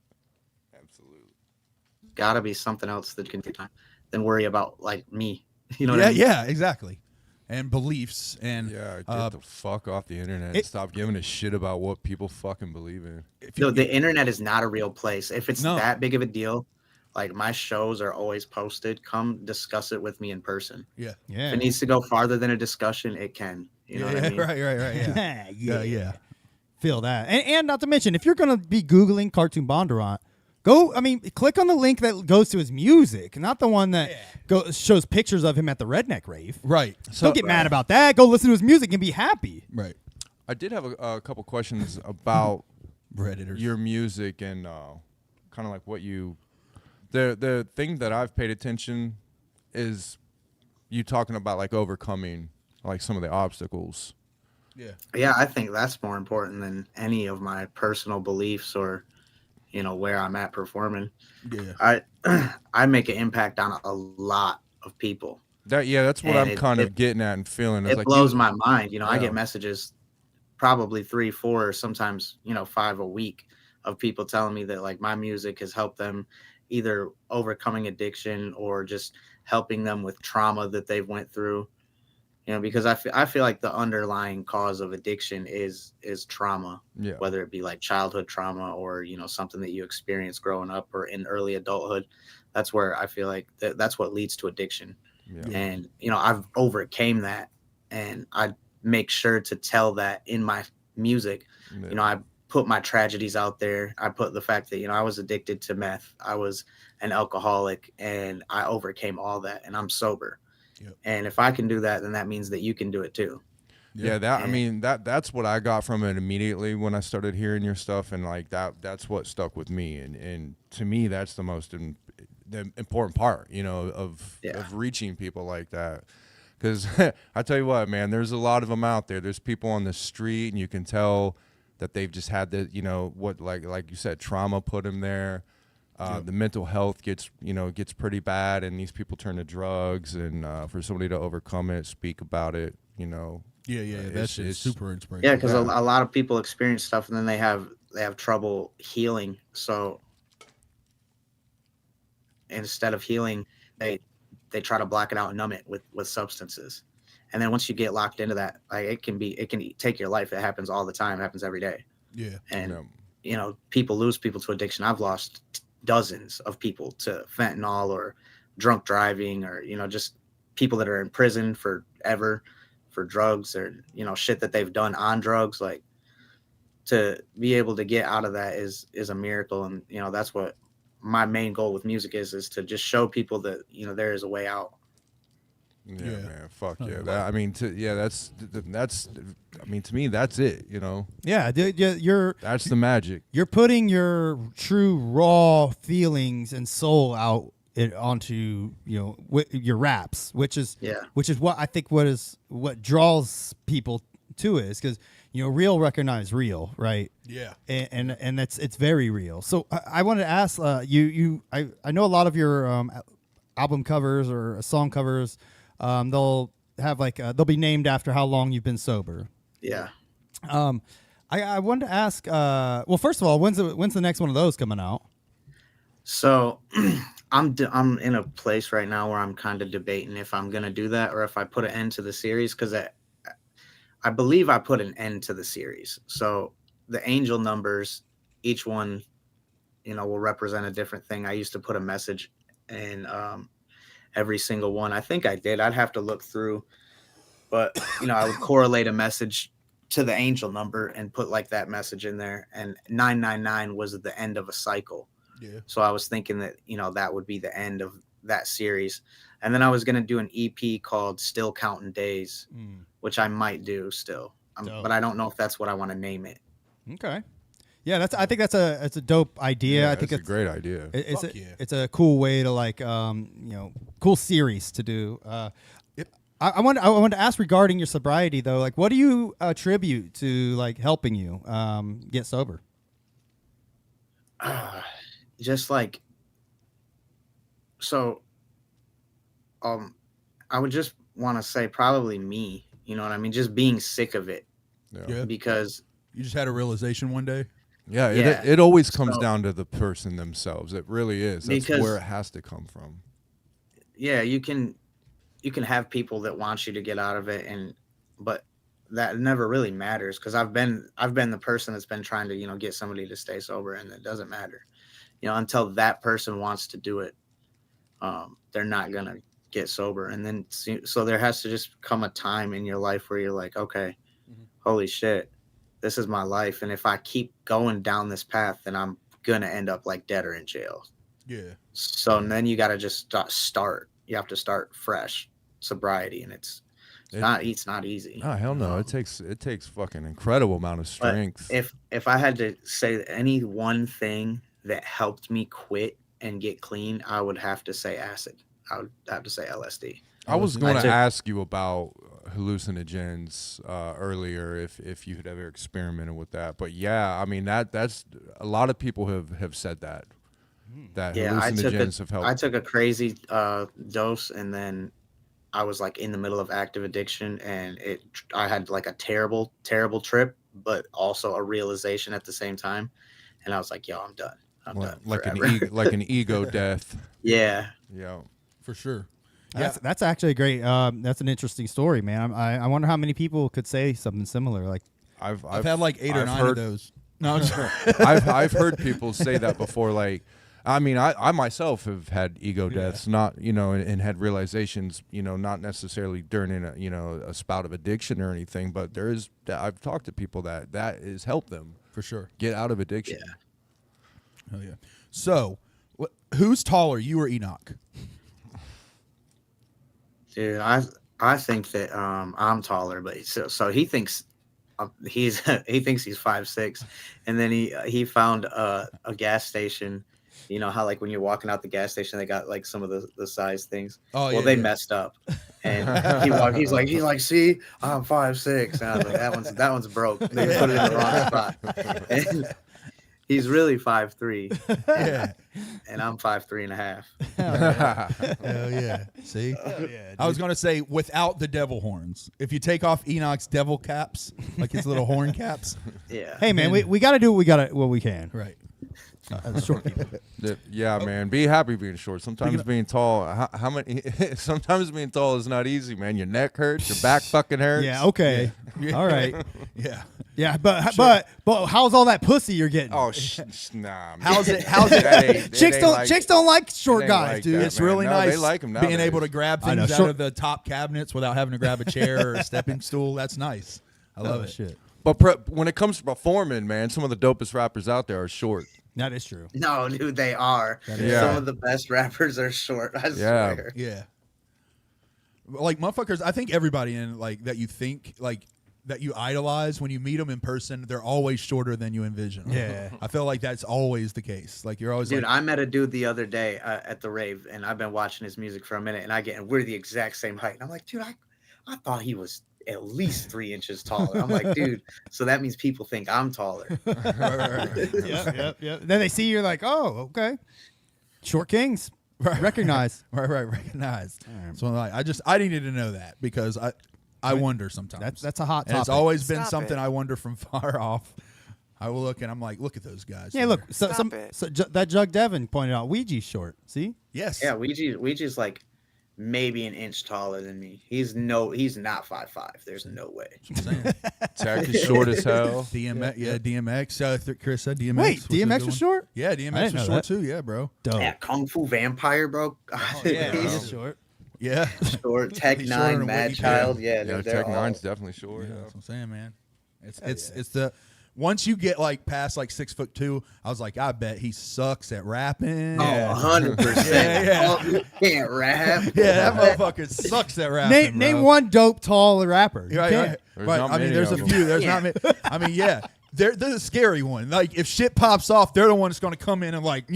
absolutely got to be something else that can do than worry about like me. You know what I mean? Yeah, exactly. And beliefs and get the fuck off the internet and stop giving a shit about what people fucking believe in. No, the internet is not a real place. If it's that big of a deal, like my shows are always posted. Come discuss it with me in person. Yeah. If it needs to go farther than a discussion, it can. You know what I mean? Right. Yeah. Feel that. And not to mention, if you're gonna be Googling Cartoon Bondurant, click on the link that goes to his music, not the one that shows pictures of him at the redneck rave. Right. So don't get mad about that. Go listen to his music and be happy. Right. I did have a couple questions about Redditors. Your music and kind of like what you. The thing that I've paid attention is you talking about like overcoming like some of the obstacles. Yeah, I think that's more important than any of my personal beliefs or where I'm at performing. Yeah. I make an impact on a lot of people. That's what I'm kind of getting at and feeling. It blows my mind. I get messages probably 3, 4, or sometimes 5 a week of people telling me that like my music has helped them either overcoming addiction or just helping them with trauma that they've went through. Because I feel like the underlying cause of addiction is trauma, whether it be like childhood trauma or, something that you experience growing up or in early adulthood. That's where I feel like that's what leads to addiction. Yeah. And, I've overcame that, and I make sure to tell that in my music. Yeah. I put my tragedies out there. I put the fact that, I was addicted to meth. I was an alcoholic, and I overcame all that, and I'm sober. Yep. And if I can do that, then that means that you can do it too. Yeah, that's what I got from it immediately when I started hearing your stuff, and like that's what stuck with me, and to me that's the most the important part, of reaching people like that. Because I tell you what, man, there's a lot of them out there. There's people on the street, and you can tell that they've just had the what like you said, trauma put them there. The mental health gets pretty bad, and these people turn to drugs, and for somebody to overcome it, speak about it, that's super inspirational. Yeah, because a lot of people experience stuff, and then they have trouble healing. So instead of healing, they try to block it out and numb it with substances. And then once you get locked into that, like it can take your life. It happens all the time. It happens every day. Yeah, and people lose people to addiction. I've lost dozens of people to fentanyl or drunk driving, or just people that are in prison forever for drugs, or shit that they've done on drugs. Like, to be able to get out of that is a miracle. And that's what my main goal with music is to just show people that there is a way out. Yeah, Yeah. man. Fuck yeah. That, I mean, that's. I mean, to me, that's it. You know, Yeah, you're that's the magic. you're putting your true raw feelings and soul out onto your raps, which is what I think what draws people to it, is because real recognize real, right? Yeah. And it's very real. So I wanted to ask I know a lot of your album covers or song covers, they'll have they'll be named after how long you've been sober. Yeah. I wanted to ask, well, first of all, when's the next one of those coming out? So I'm in a place right now where I'm kind of debating if I'm gonna do that or if I put an end to the series, because I believe I put an end to the series. So the angel numbers, each one, will represent a different thing. I used to put a message in every single one. I think I did. I'd have to look through, but I would correlate a message to the angel number and put that message in there. And 999 was the end of a cycle. Yeah. So I was thinking that, that would be the end of that series. And then I was going to do an EP called Still Counting Days, which I might do still. But I don't know if that's what I want to name it. Okay. Yeah, I think that's a dope idea. Yeah, I think it's a great idea. It's a cool way to cool series to do. I wanted to ask regarding your sobriety though, what do you attribute to helping you get sober? Just so I would just want to say probably me, you know what I mean? Just being sick of it. Yeah. Because you just had a realization one day. Yeah, it always comes down to the person themselves. It really is. That's where it has to come from. Yeah, you can have people that want you to get out of it, but that never really matters, because I've been the person that's been trying to get somebody to stay sober, and it doesn't matter. Until that person wants to do it, they're not gonna get sober. And then so there has to just come a time in your life where you're like, okay, holy shit, this is my life, and if I keep going down this path, then I'm gonna end up dead or in jail. Yeah. So then you got to just start. You have to start fresh, sobriety, and it's not easy. Oh hell no! It takes fucking incredible amount of strength. If I had to say any one thing that helped me quit and get clean, I would have to say acid. I would have to say LSD. I was going to ask you about hallucinogens earlier, if you had ever experimented with that. But yeah, I mean that's a lot of people have said that hallucinogens have helped. I took a crazy dose, and then I was in the middle of active addiction, and I had a terrible trip, but also a realization at the same time, and I was like, yo, I'm done. I'm done. Like an ego death. Yeah. Yeah. For sure. That's actually a great. That's an interesting story, man. I wonder how many people could say something similar. I've had 8 or 9 of those. No, I'm sorry. I've heard people say that before. I mean, I myself have had ego deaths, not and had realizations, not necessarily during a spout of addiction or anything, but I've talked to people that has helped them for sure get out of addiction. Yeah. Oh yeah. So, who's taller, you or Enoch? Dude, I think that I'm taller, but so he thinks he thinks he's 5'6", and then he found a gas station. You know how when you're walking out the gas station, they got some of the size things. Oh, well, they messed up, and he's like, see, I'm 5'6", and I was like, that one's broke. They put it in the wrong spot. And he's really 5'3", and I'm 5'3.5". Hell yeah! See, I was gonna say without the devil horns. If you take off Enoch's devil caps, his little horn caps. Yeah. Hey man, we got to do what we can. Right. Short people. Yeah, man. Be happy being short. Sometimes being tall. How many? Sometimes being tall is not easy, man. Your neck hurts. Your back fucking hurts. Yeah. Okay. Yeah. All right. Yeah. Yeah, but how's all that pussy you're getting? Oh, nah. Man. How's it? Chicks don't like short guys, dude. It's really nice. They like them being able to grab things out of the top cabinets without having to grab a chair or a stepping stool. That's nice. I love it. Shit. But when it comes to performing, man, some of the dopest rappers out there are short. That is true. No, dude, they are. Yeah. Some of the best rappers are short. I swear. Yeah. like motherfuckers. I think everybody in like that you think like that you idolize when you meet them in person, they're always shorter than you envision. Yeah. I feel like that's always the case. Like you're always Dude, like, I met a dude the other day at the rave, and I've been watching his music for a minute, and we're the exact same height. And I'm like, dude, I thought he was at least 3 inches taller. I'm like, dude, so that means people think I'm taller. Yep. Then they see you're like, oh, okay. Short kings. Recognize. right, recognize. So like, I needed to know that because I wonder sometimes. That's a hot and it's topic. always been Stop something it. I wonder from far off. I will look and I'm like, look at those guys. Yeah, look. So, Stop it. that Jug Devin pointed out Ouija's short. See? Yes. Yeah, Ouija's like maybe an inch taller than me. He's not 5'5". There's no way. Tech is short as hell. DMX, DMX. Chris said DMX. Wait, was DMX the was one. short? Yeah, I DMX didn't was know short that. too. Yeah, bro. Dope. Yeah, Kung Fu Vampire, bro. He's short. Yeah. Short. Tech He's shorter Nine, than Mad Wiggy Child. Pig. Yeah, Yeah, they're Tech all- Nine's definitely short. Yeah, that's what I'm saying, man. It's the once you get like past like 6'2", I was like, I bet he sucks at rapping. Oh, 100%. Yeah. Oh, you can't rap. Yeah, that motherfucker sucks at rapping. Name bro. one dope tall rapper. You Right, can't. right. There's Right. not I mean, many there's a of them. few. There's not many. I mean, yeah. They're the scary one. Like if shit pops off, they're the one that's going to come in and like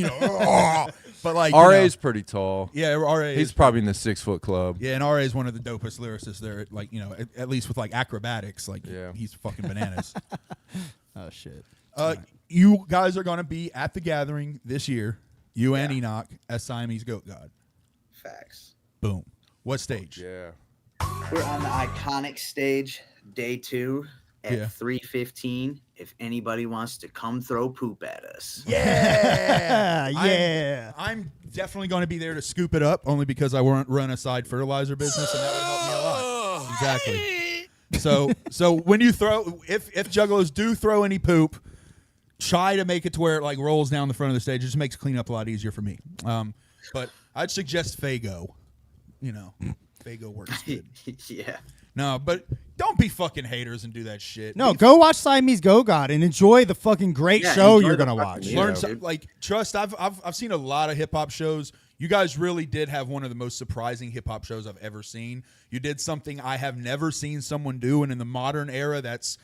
but like RA's pretty tall. yeah, RA. He's is probably in the 6 foot club. yeah, and RA is one of the dopest lyricists there. Like at least with like acrobatics, like Yeah. he's fucking bananas. Oh shit. You guys are going to be at the gathering this year. You and Enoch as Siamese Goat God. Facts. Boom. What stage? Yeah. We're on the iconic stage, day 2 at Yeah. 3:15. If anybody wants to come throw poop at us. Yeah, Yeah. I'm definitely going to be there to scoop it up, only because I run a side fertilizer business, and that would help me a lot. Exactly. So when you throw, if juggalos do throw any poop, try to make it to where it like rolls down the front of the stage. It just makes cleanup a lot easier for me. But I'd suggest Fago. Fago works good. Yeah. No, but don't be fucking haters and do that shit. No, go watch Siamese Go God and enjoy the fucking great Yeah, show enjoy you're the gonna fucking watch. music. Learn Yeah, some, dude. like trust. I've seen a lot of hip hop shows. You guys really did have one of the most surprising hip hop shows I've ever seen. You did something I have never seen someone do, and in the modern era, that's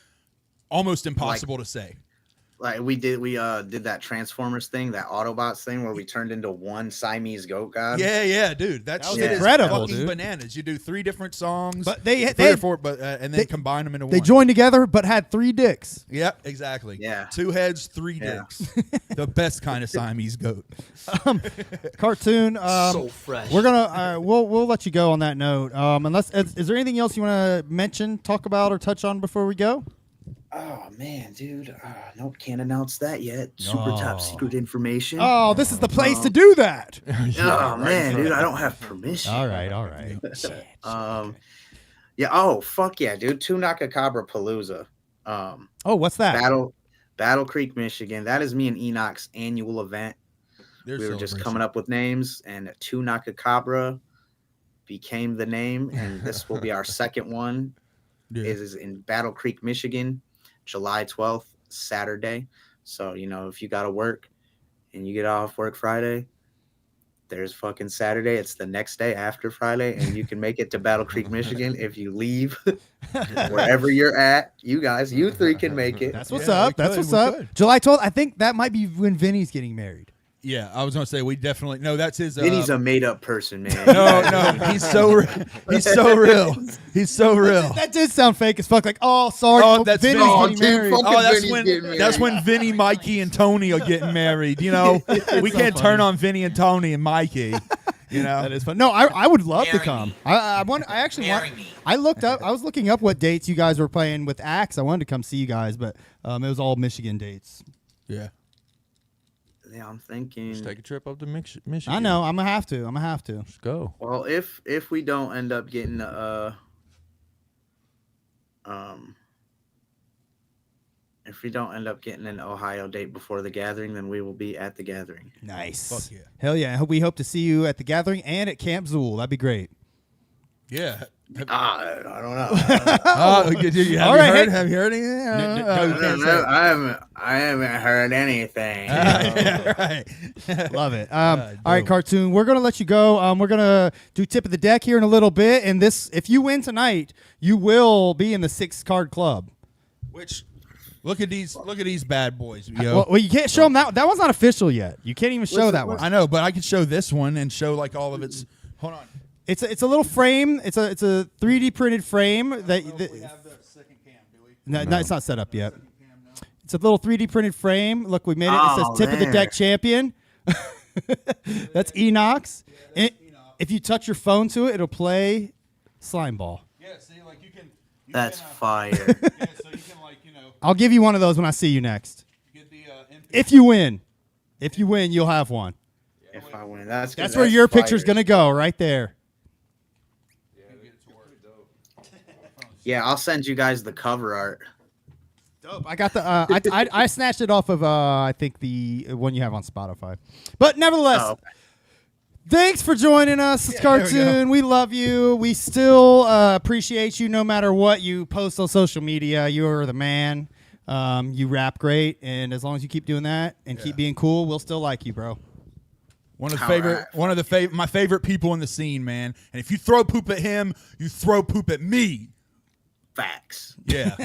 almost impossible to say. Like we did that Transformers thing, that Autobots thing, where we turned into one Siamese goat god. Yeah, dude. That That was shit is incredible, fucking dude. bananas. You do 3 different songs, But they- 3 or they- 4, but and then they- combine them into They one. joined together but had 3 dicks. Yep, exactly. Yeah. 2 heads, 3 Yeah. dicks. The best kind of Siamese goat. Cartoon. So fresh. We're gonna we'll let you go on that note. Unless is there anything else you want to mention, talk about, or touch on before we go? Oh man, dude. Nope, can't announce that yet. Super top secret information. Oh, this is the place to do that. Oh man, dude, I don't have permission. All right. Yeah. Oh fuck yeah, dude. Tunakakabra Palooza. Oh, what's that? Battle Creek, Michigan. That is me and Enoch's annual event. Their We were just celebration. coming up with names, and Tunakakabra became the name, and this will be our second one. Yeah. It is in Battle Creek, Michigan, July 12th, Saturday. So, if you got to work and you get off work Friday, there's fucking Saturday. It's the next day after Friday, and you can make it to Battle Creek, Michigan. If you leave wherever you're at, you 3 can make it. That's what's Yeah, up. we That's could, what's we up. could. July 12th. I think that might be when Vinny's getting married. Yeah, I was gonna say we definitely that's his. Vinny's a made-up person, man. no, he's so real. He's so real. He's so real. That did sound fake as fuck. Like, oh, sorry, Oh, that's Vinny's Vinny. getting dude, married. fuck- Oh, that's Vinny's getting when married. Vinny, Mikey, and Tony are getting married. We can't turn on Vinny and Tony and Mikey. That is fun. No, I would love to come. I was looking up what dates you guys were playing with Axe. I wanted to come see you guys, but it was all Michigan dates. Yeah. Yeah, I'm thinking. Just take a trip up to Michigan. I know. I'm gonna have to. Let's go. Well, if we don't end up getting if we don't end up getting an Ohio date before the gathering, then we will be at the gathering. Nice. Fuck yeah. Hell yeah. We hope to see you at the gathering and at Camp Zool. That'd be great. Yeah. I don't know. Oh, have you All right, heard? hey. Have you heard anything? I haven't heard anything. Right. Love it. All right, Cartoon. We're gonna let you go. We're gonna do tip of the deck here in a little bit, and this, if you win tonight, you will be in the 6-card club. Which, look at these bad boys. Yo. Well, you can't show them that. That one's not official yet. You can't even show that one. I know, but I can show this one and show like all of its. Hold on. It's a little frame. It's a 3D printed frame that. We have the second cam, do we? No, it's not set up yet. It's a little 3D printed frame. Look, we made it. It says "Tip of the Deck Champion." That's Enox. If you touch your phone to it, it'll play Slime Ball. Yeah, see, like you can. That's fire. Yeah, so you can like I'll give you one of those when I see you next. get the. If you win, you'll have one. If I win, that's Where your picture's gonna go, right there. Yeah, I'll send you guys the cover art. Dope. I got the. I snatched it off of I think the one you have on Spotify. But nevertheless, thanks for joining us, Cartoon. We love you. We still appreciate you no matter what you post on social media. You are the man. You rap great, and as long as you keep doing that and keep being cool, we'll still like you, bro. One of my favorite people in the scene, man. And if you throw poop at him, you throw poop at me. Facts. Yeah.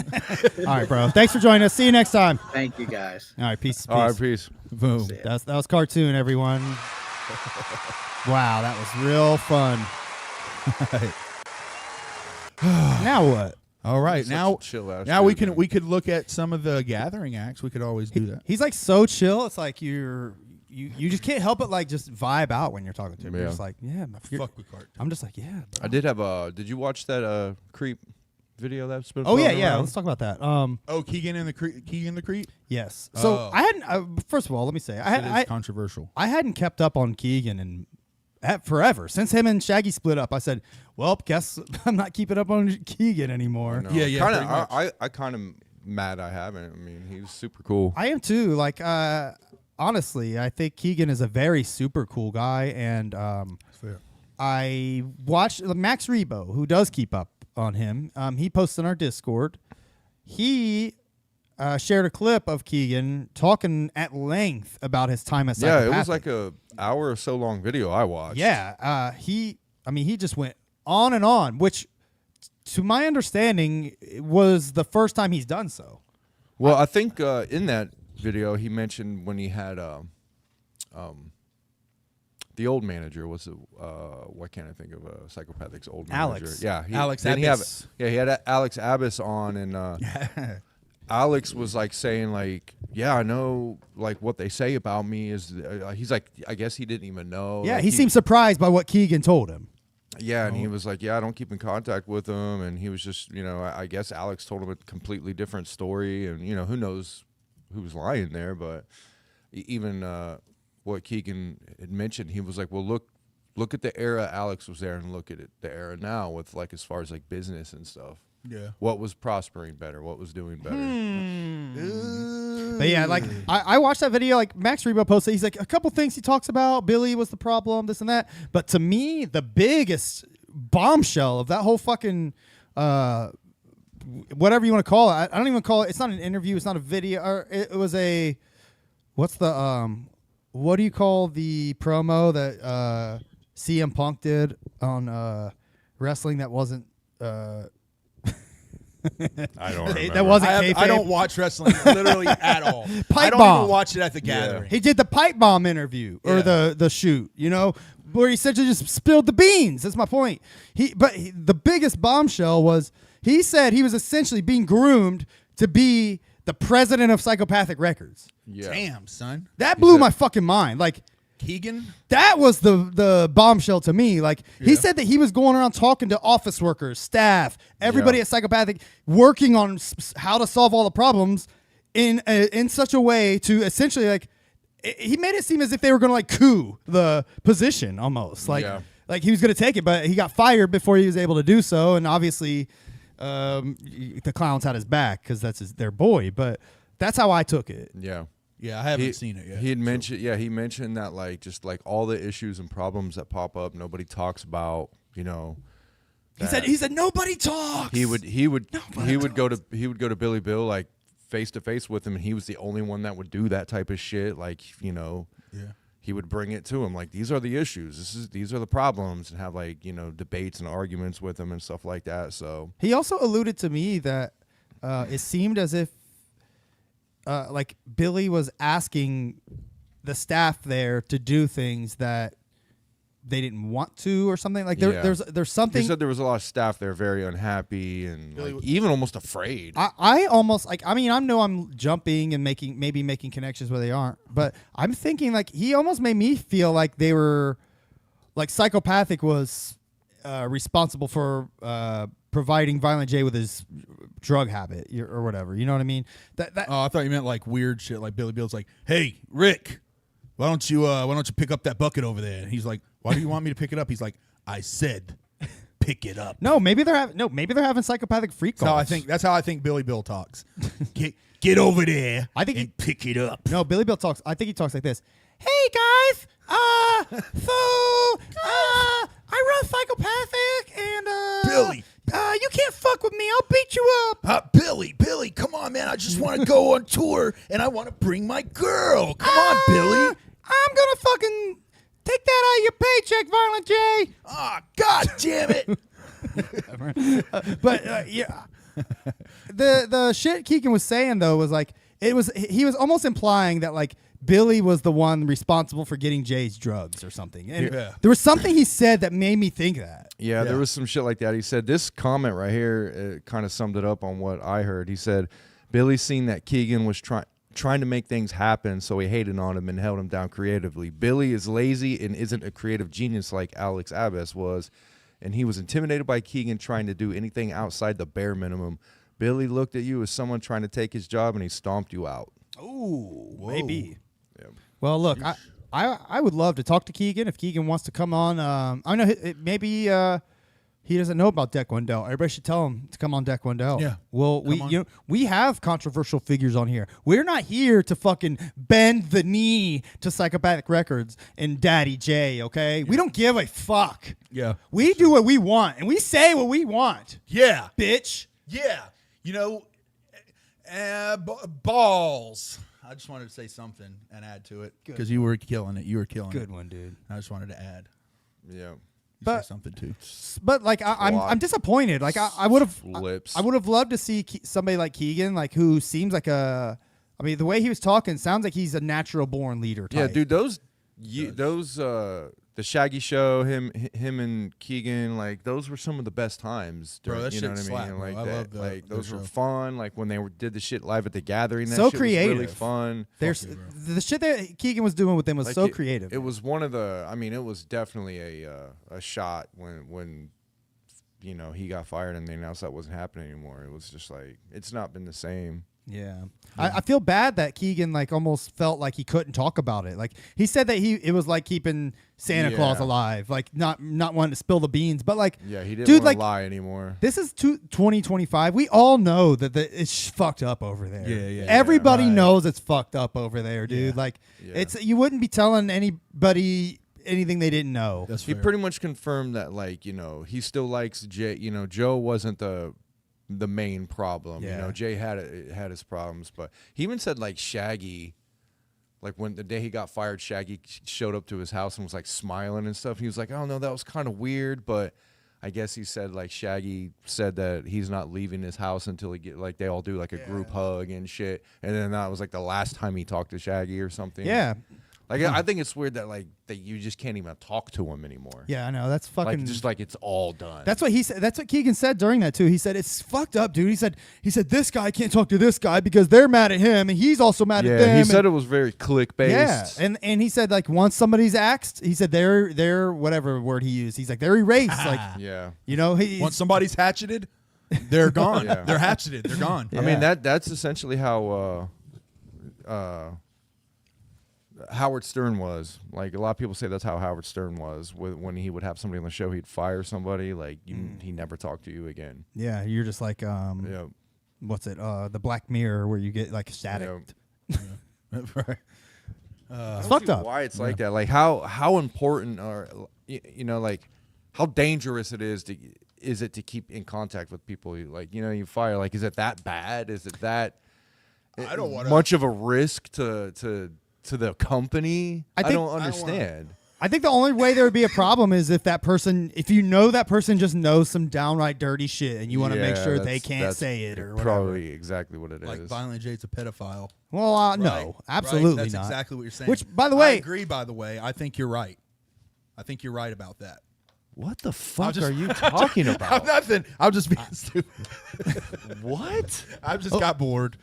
All right, bro. Thanks for joining us. See you next time. Thank you, guys. All right, peace. All right, peace. Boom. That was Cartoon, everyone. Wow, that was real fun. Now what? All right, now chill-ass now we dude, can we could look at some of the gathering acts. We could always do that. He's like so chill. It's like you just can't help but like just vibe out when you're talking to him. You're Yeah. just like, yeah, Fuck with Cartoon. I'm just like, yeah. Bro. I did have did you watch that Creep video that's been Oh yeah, floating yeah. around? Let's talk about that. Oh, Keegan the Creep. Yes. So Oh. I hadn't. First of all, let me say It's controversial. I hadn't kept up on Keegan and forever since him and Shaggy split up. I said, well, guess I'm not keeping up on Keegan anymore. No. Yeah, yeah, Kinda, pretty much. I kind of mad I haven't. I mean, he was super cool. I am too. Like, honestly, I think Keegan is a very super cool guy, and Fair. I watched Max Rebo, who does keep up on him. He posted on our Discord. He shared a clip of Keegan talking at length about his time at Yeah, Psychopathic. it was like a hour or so long video I watched. Yeah, he just went on and on, which, to my understanding, was the first time he's done so. Well, I think in that video he mentioned when he had the old manager was what can't I think of Psychopathic's old manager? Alex. Yeah, Alex didn't Abbas. He had Alex Abbas on, and Alex was like saying like, yeah, I know like what they say about me is he's like, I guess he didn't even know. Yeah, Like, he seemed surprised by what Keegan told him. Yeah, and he was like, yeah, I don't keep in contact with him, and he was just, I guess Alex told him a completely different story, and who knows who was lying there, but even what Keegan had mentioned, he was like, well, look at the era Alex was there, and look at the era now with like as far as like business and stuff. Yeah. What was prospering better? What was doing better? But yeah, like I watched that video. Like Max Rebo posted, he's like a couple things he talks about. Billy was the problem, this and that. But to me, the biggest bombshell of that whole fucking whatever you want to call it. I don't even call it. It's not an interview. It's not a video. Or it was a what's the what do you call the promo that CM Punk did on wrestling that wasn't. I don't remember. That wasn't I kayfabe. don't watch wrestling literally at all. I don't bomb. even watch it at the gathering. He did the pipe bomb interview or Yeah. the shoot, where he essentially just spilled the beans. That's my point. The biggest bombshell was he said he was essentially being groomed to be the president of Psychopathic Records. Yeah. Damn, son. That blew my fucking mind. Like Keegan? that was the bombshell to me. Like he said that he was going around talking to office workers, staff, everybody Yeah. at Psychopathic, working on how to solve all the problems in such a way to essentially like he made it seem as if they were going to like coup the position almost like he was going to take it, but he got fired before he was able to do so, and obviously the clowns had his back because that's their boy. But that's how I took it. Yeah. Yeah, I haven't seen it yet. He had mentioned, he mentioned that like just like all the issues and problems that pop up, nobody talks about. He said nobody talks. He would go to Billy Bill like face to face with him, and he was the only one that would do that type of shit. Like, you know, he would bring it to him like, these are the issues, these are the problems, and have like, you know, debates and arguments with him and stuff like that. So he also alluded to me that it seemed as if like Billy was asking the staff there to do things that they didn't want to or something. Like there's something. He said there was a lot of staff there very unhappy and like, even almost afraid. I almost like, I mean, I know I'm jumping and maybe making connections where they aren't, but I'm thinking like he almost made me feel like they were like Psychopathic was responsible for providing Violent J with his drug habit or whatever. You know what I mean? Oh, I thought you meant like weird shit. Like Billy Bill's like, "Hey, Rick, why don't you pick up that bucket over there?" And he's like, "Why do you want me to pick it up?" He's like, "I said, pick it up." No, maybe they're having psychopathic freak calls. That's how I think Billy Bill talks. Get over there. I think and pick it up. No, Billy Bill talks. I think he talks like this. Hey guys, I run Psychopathic, and Billy, you can't fuck with me. I'll beat you up. Billy, come on, man. I just want to go on tour, and I want to bring my girl. Come on, Billy. I'm gonna fucking take that out of your paycheck, Violent J. Ah, God damn it. But yeah, the shit Keegan was saying though was like he was almost implying that like Billy was the one responsible for getting Jay's drugs or something. And there was something he said that made me think that. Yeah, there was some shit like that. He said this comment right here kind of summed it up on what I heard. He said Billy seen that Keegan was trying to make things happen, so he hated on him and held him down creatively. Billy is lazy and isn't a creative genius like Alex Abbas was, and he was intimidated by Keegan trying to do anything outside the bare minimum. Billy looked at you as someone trying to take his job, and he stomped you out. Ooh, maybe. Yeah. Well, look, I would love to talk to Keegan if Keegan wants to come on. I know maybe he doesn't know about Deck Wendell. Everybody should tell him to come on Deck Wendell. Yeah. Well, we have controversial figures on here. We're not here to fucking bend the knee to Psychopathic Records and Daddy J. Okay, we don't give a fuck. Yeah. We do what we want and we say what we want. Yeah. Bitch. Yeah. You know, balls. I just wanted to say something and add to it because you were killing it. You were killing it. Good one, dude. I just wanted to add. Yeah. But say something too. But like I'm disappointed. Like I would have loved to see somebody like Keegan, like who seems like the way he was talking sounds like he's a natural born leader type. Yeah, dude, those the Shaggy Show, him and Keegan, like those were some of the best times. Bro, that you know what shit I mean? slapped, Like bro. I love like those were show. fun. Like when they did the shit live at the Gathering, that So shit creative. was really fun. There's the shit that Keegan was doing with them was Like, so creative. It was one of the. I mean, it was definitely a shot when you know he got fired and they announced that wasn't happening anymore. It was just like it's not been the same. Yeah. I feel bad that Keegan like almost felt like he couldn't talk about it. Like he said that it was like keeping Santa Claus alive, like not wanting to spill the beans, but like Yeah, he didn't dude, want to like, lie anymore. This is 2025. We all know that it's fucked up over there. Yeah. Everybody right. knows it's fucked up over there, dude. Yeah. Like you wouldn't be telling anybody anything they didn't know. That's He fair. pretty much confirmed that, like, you know, he still likes Jay. You know, Joe wasn't the main problem. Yeah. You know, Jay had his problems, but he even said like Shaggy, like when the day he got fired, Shaggy showed up to his house and was like smiling and stuff. He was like, "Oh no, that was kind of weird," but I guess he said like Shaggy said that he's not leaving his house until they all do like a group hug and shit, and then that was like the last time he talked to Shaggy or something. Yeah. Like I think it's weird that that you just can't even talk to him anymore. Yeah, I know. That's fucking Like just like it's all done. That's what he said. That's what Keegan said during that too. He said it's fucked up, dude. He said this guy can't talk to this guy because they're mad at him and he's also mad at them. He said it was very click based. Yeah, and he said like once somebody's axed, he said they're whatever word he used. He's like they're erased. Like Yeah. you know, Once somebody's hatcheted, they're gone. Yeah. They're hatcheted. They're gone. I mean that's essentially how Howard Stern was. Like a lot of people say that's how Howard Stern was. When he would have somebody on the show, he'd fire somebody. Like he never talked to you again. yeah, you're just like Yeah. what's it? The Black Mirror where you get like static. Right. It's fucked up. Why it's like that? Like how important are you know like how dangerous it is to is it to keep in contact with people? Like, you know, you fire. Like, is it that bad? Is it that I don't want much of a risk to the company? I don't understand. I think the only way there would be a problem is if you know that person just knows some downright dirty shit and you want to make sure they can't say it or whatever. Probably exactly what it is. Like Violent J's a pedophile. Well, no, absolutely That's not. exactly what you're saying. Which, by the way, I agree. By the way, I think you're right. I think you're right about that. What the fuck are you talking about? Nothing. I'm just being stupid. What? I just got bored.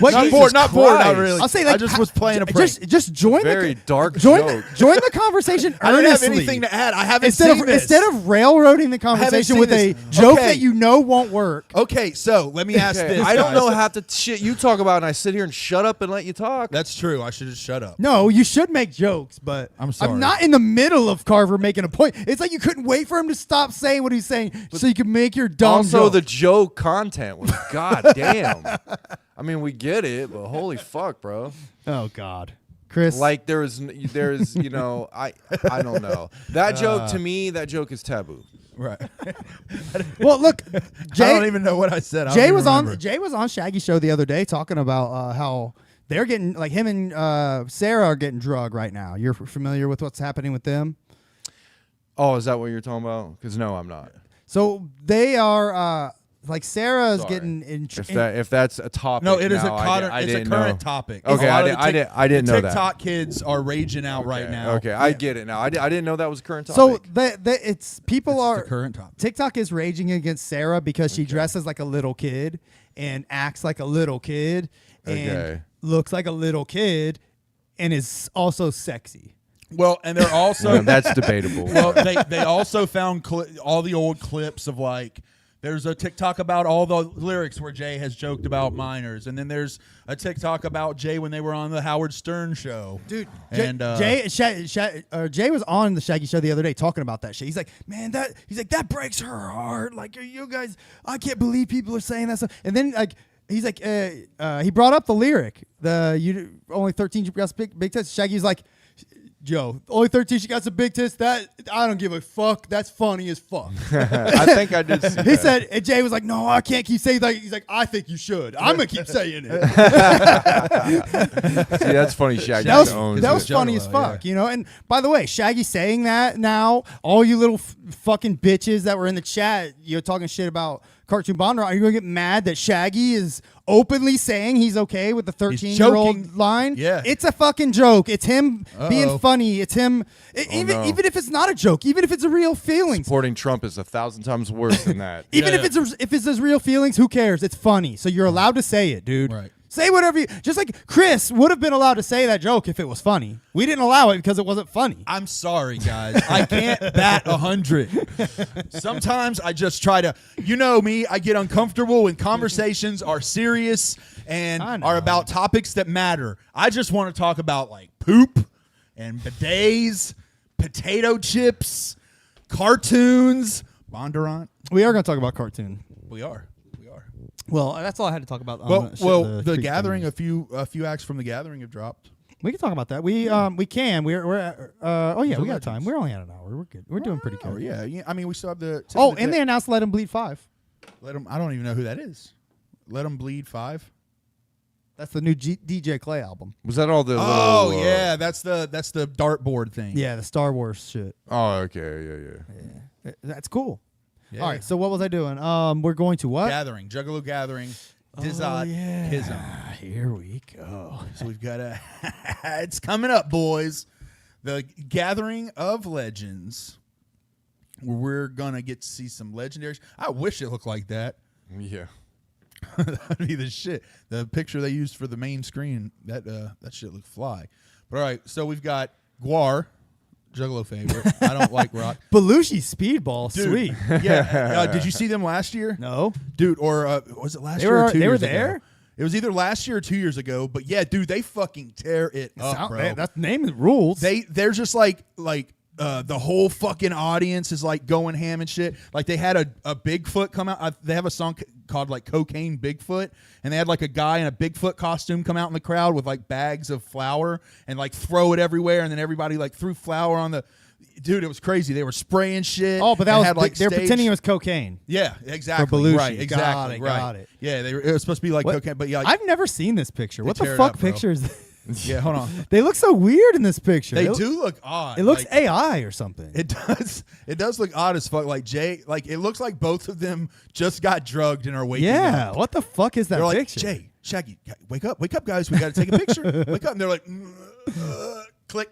What, Not Jesus bored. Not really. I'll say, like, I just was playing a prank. Just join Very dark join joke. join the conversation earnestly. I don't have anything to add. I haven't instead seen this. Instead of railroading the conversation seen with this. a joke Okay. that you know won't work. Okay, so let me ask this. I don't guys. know half the shit you talk about, and I sit here and shut up and let you talk. That's true. I should just shut up. No, you should make jokes, but I'm sorry. I'm not in the middle of Carver making a point. It's like you couldn't wait for him to stop saying what he's saying so you could make your dumb Also, joke. the joke content was goddamn. I mean, we get it, but holy fuck, bro. Oh God, Chris. Like there's you know, I don't know. That joke to me, that joke is taboo. Right. Well, look, Jay. I don't even know what I said. I don't Jay even was remember. Jay was on Shaggy Show the other day talking about how they're getting, like, him and Sarah are getting drugged right now. You're familiar with what's happening with them? Oh, is that what you're talking about? Because no, I'm not. So they are like Sarah's Sorry. getting in. If that's a topic, No, it is now, it's a current topic. Okay, A lot I didn't know that. TikTok kids are raging out right now. Okay, I get it now. I didn't know that was a current So topic. it's people It's are the current topic. TikTok is raging against Sarah because she dresses like a little kid and acts like a little kid and looks like a little kid and is also sexy. Well, and they're also Well, that's debatable. Well, they also found all the old clips of, like, there's a TikTok about all the lyrics where Jay has joked about minors, and then there's a TikTok about Jay when they were on the Howard Stern show. Dude, and Jay was on the Shaggy Show the other day talking about that shit. He's like, man, that breaks her heart. Like, you guys, I can't believe people are saying that stuff. And then, like, he's like, he brought up the lyric, you only 13 you got big tits. Shaggy's like, Joe, only 13 she got some big tits. That I don't give a fuck. That's funny as fuck. I think I did see He that. said, and Jay was like, no, I can't keep saying that. He's like, I think you should. I'm gonna keep saying it. See, that's funny. Shaggy That owns was it. funny as fuck, you know. And by the way, Shaggy saying that now, all you little fucking bitches that were in the chat, you're talking shit about Cartoon Bondurant, are you gonna get mad that Shaggy is openly saying he's okay with the 13-year-old line? Yeah. It's a fucking joke. It's him being funny. It's him, even if it's not a joke, even if it's a real feelings. Supporting Trump is 1,000 times worse than that. Even if it's his real feelings, who cares? It's funny. So you're allowed to say it, dude. Right. Say whatever you, just like Chris would have been allowed to say that joke if it was funny. We didn't allow it because it wasn't funny. I'm sorry, guys. I can't bat 100. Sometimes I just try to, you know me, I get uncomfortable when conversations are serious and are about topics that matter. I just want to talk about, like, poop and bidets, potato chips, cartoons, Bondurant. We are going to talk about cartoon. We are. Well, that's all I had to talk about. The Gathering, a few acts from The Gathering have dropped. We can talk about that. We can. We're we got Legends. time. We're only at an hour. We're good. We're doing pretty good. Yeah. I mean, we still have the. And they announced Let 'Em Bleed 5. I don't even know who that is. Let 'Em Bleed 5. That's the new DJ Clay album. Was that all the? Oh little, yeah, that's the dartboard thing. Yeah, the Star Wars shit. Oh okay, yeah. That's cool. Yeah. All right. So what was I doing? We're going to what? Gathering, Juggalo Gathering, Dizot, Kism. Here we go. So we've got it's coming up, boys. The Gathering of Legends, where we're gonna get to see some legendaries. I wish it looked like that. Yeah. That'd be the shit. The picture they used for the main screen, that shit looked fly. But all right, so we've got Guar, Juggalo favorite. I don't like rock. Belushi Speedball, Dude, sweet. Yeah. Did you see them last year? No, Dude, or was it last year or 2 years ago? They were there? It was either last year or 2 years ago. But yeah, dude, they fucking tear it up, bro. That's name and rules. They're just like the whole fucking audience is like going ham and shit. Like they had a Bigfoot come out. They have a song called like Cocaine Bigfoot, and they had like a guy in a Bigfoot costume come out in the crowd with like bags of flour and like throw it everywhere, and then everybody like threw flour on the. Dude, it was crazy. They were spraying shit. Oh, but that was had, like, they're stage- pretending it was cocaine. Yeah, exactly. For Belushi. Right, exactly. Got it. Yeah, it was supposed to be like What? cocaine, but yeah, like, I've never seen this picture. What tear the it fuck up, bro. picture is this? yeah. Hold on. They look so weird in this picture. They It- do look odd. It looks like, AI or something. It does. It does look odd as fuck. Like Jay, like it looks like both of them just got drugged and are waking yeah. up. What the fuck is that They're like, picture? Jay, Shaggy, wake up, guys. We got to take a picture. Wake up. And they're like, click.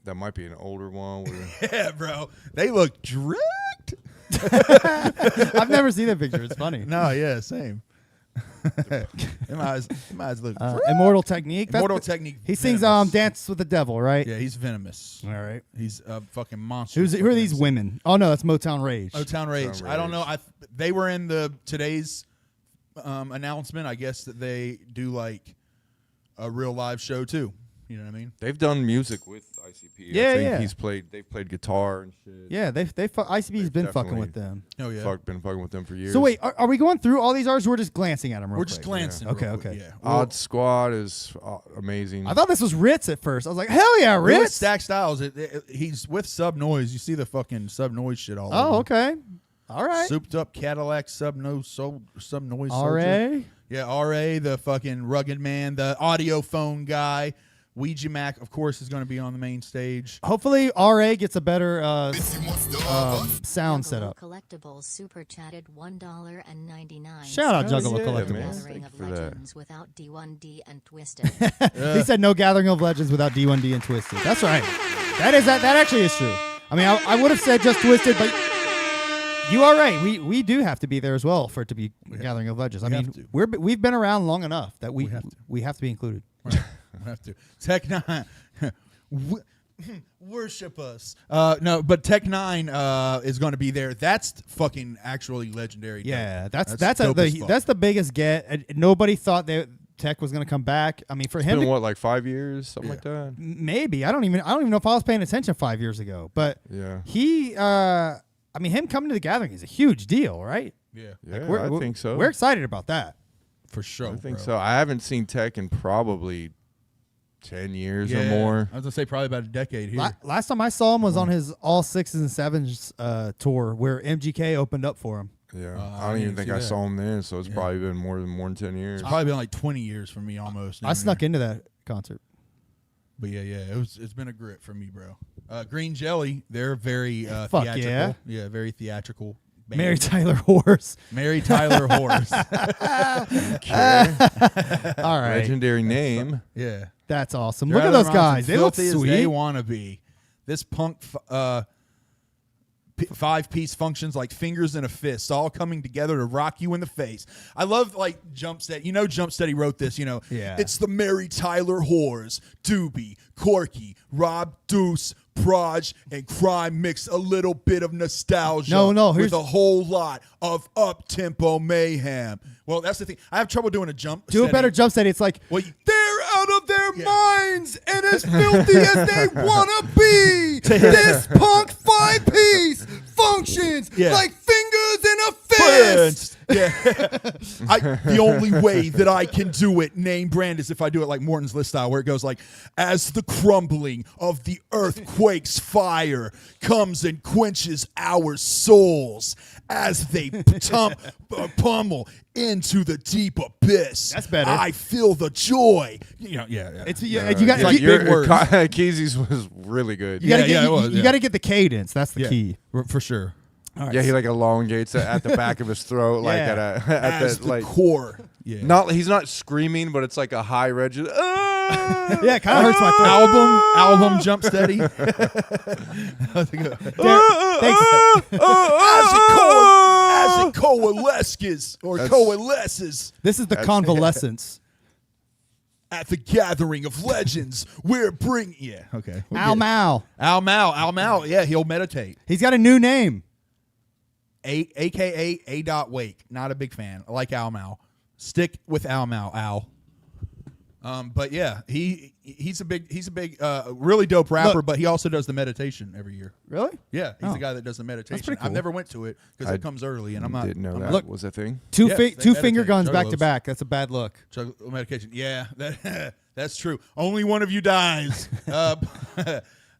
That might be an older one. Where Yeah, bro. They look drugged. I've never seen that picture. It's funny. No, yeah, same. Them eyes look. Immortal Technique. That's Immortal the- Technique. He sings venomous. Dance with the Devil, right? Yeah, he's venomous. All right. He's a fucking monster. Who are these women? Oh no, that's Motown Rage. Motown Rage. Motown I don't know. Rage. They were in the today's announcement. I guess that they do like a real live show too. You know what I mean? they've done music with ICP. Yeah, I think yeah. They've played guitar and shit. Yeah, ICB's been fucking with them. Oh yeah. Been fucking with them for years. So wait, are we going through all these artists? Or we're just glancing at them. Real We're quick? just glancing. Okay, real quick, okay. Yeah. Odd Squad is amazing. I thought this was Ritz at first. I was like, hell yeah, We're with Ritz. Stack Styles. He's with Sub Noise. You see the fucking Sub Noise shit all over. Oh, him. okay. All right. Souped up Cadillac Sub Noise Soldier. RA. Yeah, RA, the fucking rugged man, the audio phone guy. Ouija Mac, of course, is going to be on the main stage. Hopefully, RA gets a better sound setup. Collectibles super chatted $1.99. Shout out Juggalo yeah, Collectibles. man. Gathering Thank of you for that. Legends without D1D and Twisted. He said no Gathering of Legends without D1D and Twisted. That's right. That actually is true. I mean, I would have said just Twisted, but you are right. We do have to be there as well for it to be Gathering of Legends. I We mean, have to. we've been around long enough that we We have have to be included. We have to. Tech Nine, worship us. No, but Tech Nine is going to be there. That's fucking actually legendary. dope. Yeah, that's dope as fuck. that's the biggest get. And nobody thought that Tech was going to come back. I mean, for It's him, been to- what, like 5 years, something like that. maybe I don't even know if I was paying attention 5 years ago. But Yeah, he, I mean, him coming to the Gathering is a huge deal, right? Yeah, yeah, We're- I we're- think so. We're excited about that. for sure. I think bro. so. I haven't seen Tech in probably 10 years Yeah, or more. I was gonna say probably about a decade here. Last time I saw him was on his All Sixes and Sevens tour, where MGK opened up for him. Yeah, I I don't even didn't think see I that. saw him then, so it's probably been more than 10 years. It's probably been like 20 years for me almost. I snuck into that concert. But yeah, it's been a grip for me, bro. Green Jelly, they're very Fuck theatrical. yeah. Very theatrical. Band. Mary Tyler Horse. Mary Tyler Horse. All right, Legendary name. Yeah. that's awesome. They're Look at out of those their minds guys. and They look filthy as They sweet. want to be. This punk 5-piece functions like fingers in a fist, all coming together to rock you in the face. I love like Jumpsteady. You know, Jumpsteady wrote this. You know, Yeah. It's the Mary Tyler Whores, Doobie, Corky, Rob Deuce, Proj, and Crime mix a little bit of nostalgia. No, here's- with a whole lot of up-tempo mayhem. Well, that's the thing. I have trouble doing a jump. Do a better jump steady. It's like Well, they're out of their minds and as filthy as they wanna be. This punk 5-piece functions Yeah. like fingers in a fist. Yeah. The only way that I can do it, name brand, is if I do it like Morton's List style, where it goes like, as the crumbling of the earthquake's fire comes and quenches our souls as they pummel into the deep abyss. That's better. I feel the joy. You know, yeah. It's you got like you, big words. Keezy's was really good. you gotta Yeah, get it was, you yeah. gotta get the cadence. That's the Yeah. key. For sure. All right. Yeah, he like elongates it at the back of his throat, like Yeah. at As the the like. core. Yeah. He's not screaming, but it's like a high register. Yeah, it kind of hurts my throat. album jump steady. As it coalesces This is the convalescence. at the gathering of legends, we're bringing. Yeah, okay. Al Mal. Al Mal. Yeah, he'll meditate. He's got a new name. AKA A. Wake. Not a big fan. I like Al Mal. Stick with Al Mal. Al. But yeah, he's a big really dope rapper. But he also does the meditation every year. Really? Yeah, he's Oh. the guy that does the meditation. pretty cool. I've never went to it because it comes early, and I'm not. Didn't know I'm that Look- was a thing. Two Yes, fi- they two finger meditate, guns back to juggalos. back. That's a bad look. Medication. Yeah, that's true. Only one of you dies.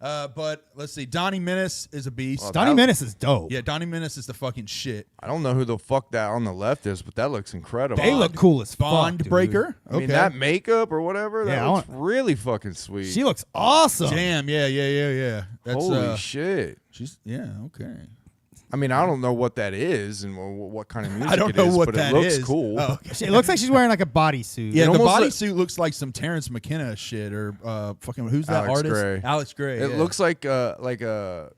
But let's see. Donnie Menace is a beast. Oh, Donnie Menace is dope. Yeah, Donnie Menace is the fucking shit. I don't know who the fuck that on the left is, but that looks incredible. They look cool as Bond fuck, dude. Breaker. I mean, that makeup or whatever, that Yeah, I looks want- really fucking sweet. She looks awesome. Damn. Yeah. That's, Holy shit. She's okay. I mean, I don't know what that is and what kind of music I don't it know is, what but that it looks is. cool. Oh, okay. It looks like she's wearing like a bodysuit. Yeah, It the almost bodysuit looks like some Terrence McKenna shit or fucking who's that Alex artist? Gray. Alex Gray. It yeah. looks like a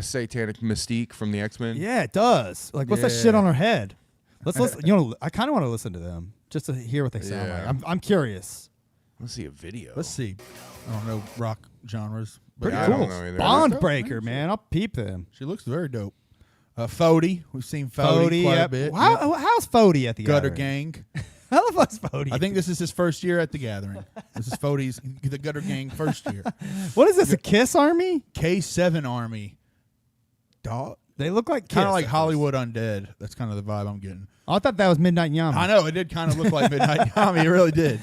satanic Mystique from the X-Men. Yeah, it does. Like, what's that Yeah. shit on her head? Let's listen. I kind of want to listen to them just to hear what they sound Yeah. like. I'm curious. Let's see a video. Let's see. I don't know rock genres. But Pretty Yeah, I cool. don't know either. Bond Breaker, man. I'll peep them. She looks very dope. Fody. We've seen Fody quite a bit. How's Fody at the Gutter gathering? Gang. How the fuck's Fody? I think this is his first year at the gathering. This is Fody's the Gutter Gang first year. What is this? A Kiss Army? K7 Army. Dog. They look like Kind Kiss of like at Hollywood Undead. That's kind of the vibe I'm getting. first. I thought that was Midnight Yama. I know it did kind of look like Midnight Yami. It really did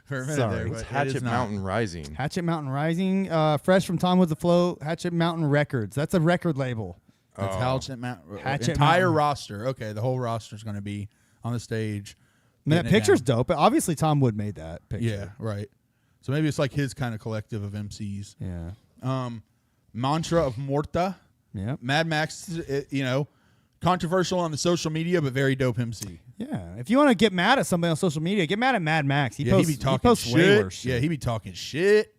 for a minute Sorry. there. It's But it Hatchet is not. Mountain Rising. Hatchet Mountain Rising, fresh from Tom Woods Afloat. Hatchet Mountain Records. That's a record label. That's Hatchet Mountain. Hatchet Entire Mountain. roster. Okay, the whole roster is going to be on the stage. Man, that getting it picture's down. dope. But obviously, Tom Wood made that picture. Yeah, right. So maybe it's like his kind of collective of MCs. Yeah. Mantra of Morta. Yep. Mad Max, controversial on the social media, but very dope MC. Yeah. If you want to get mad at somebody on social media, get mad at Mad Max. He posts, he be talking posts way shit. worse shit. Yeah, he be talking shit.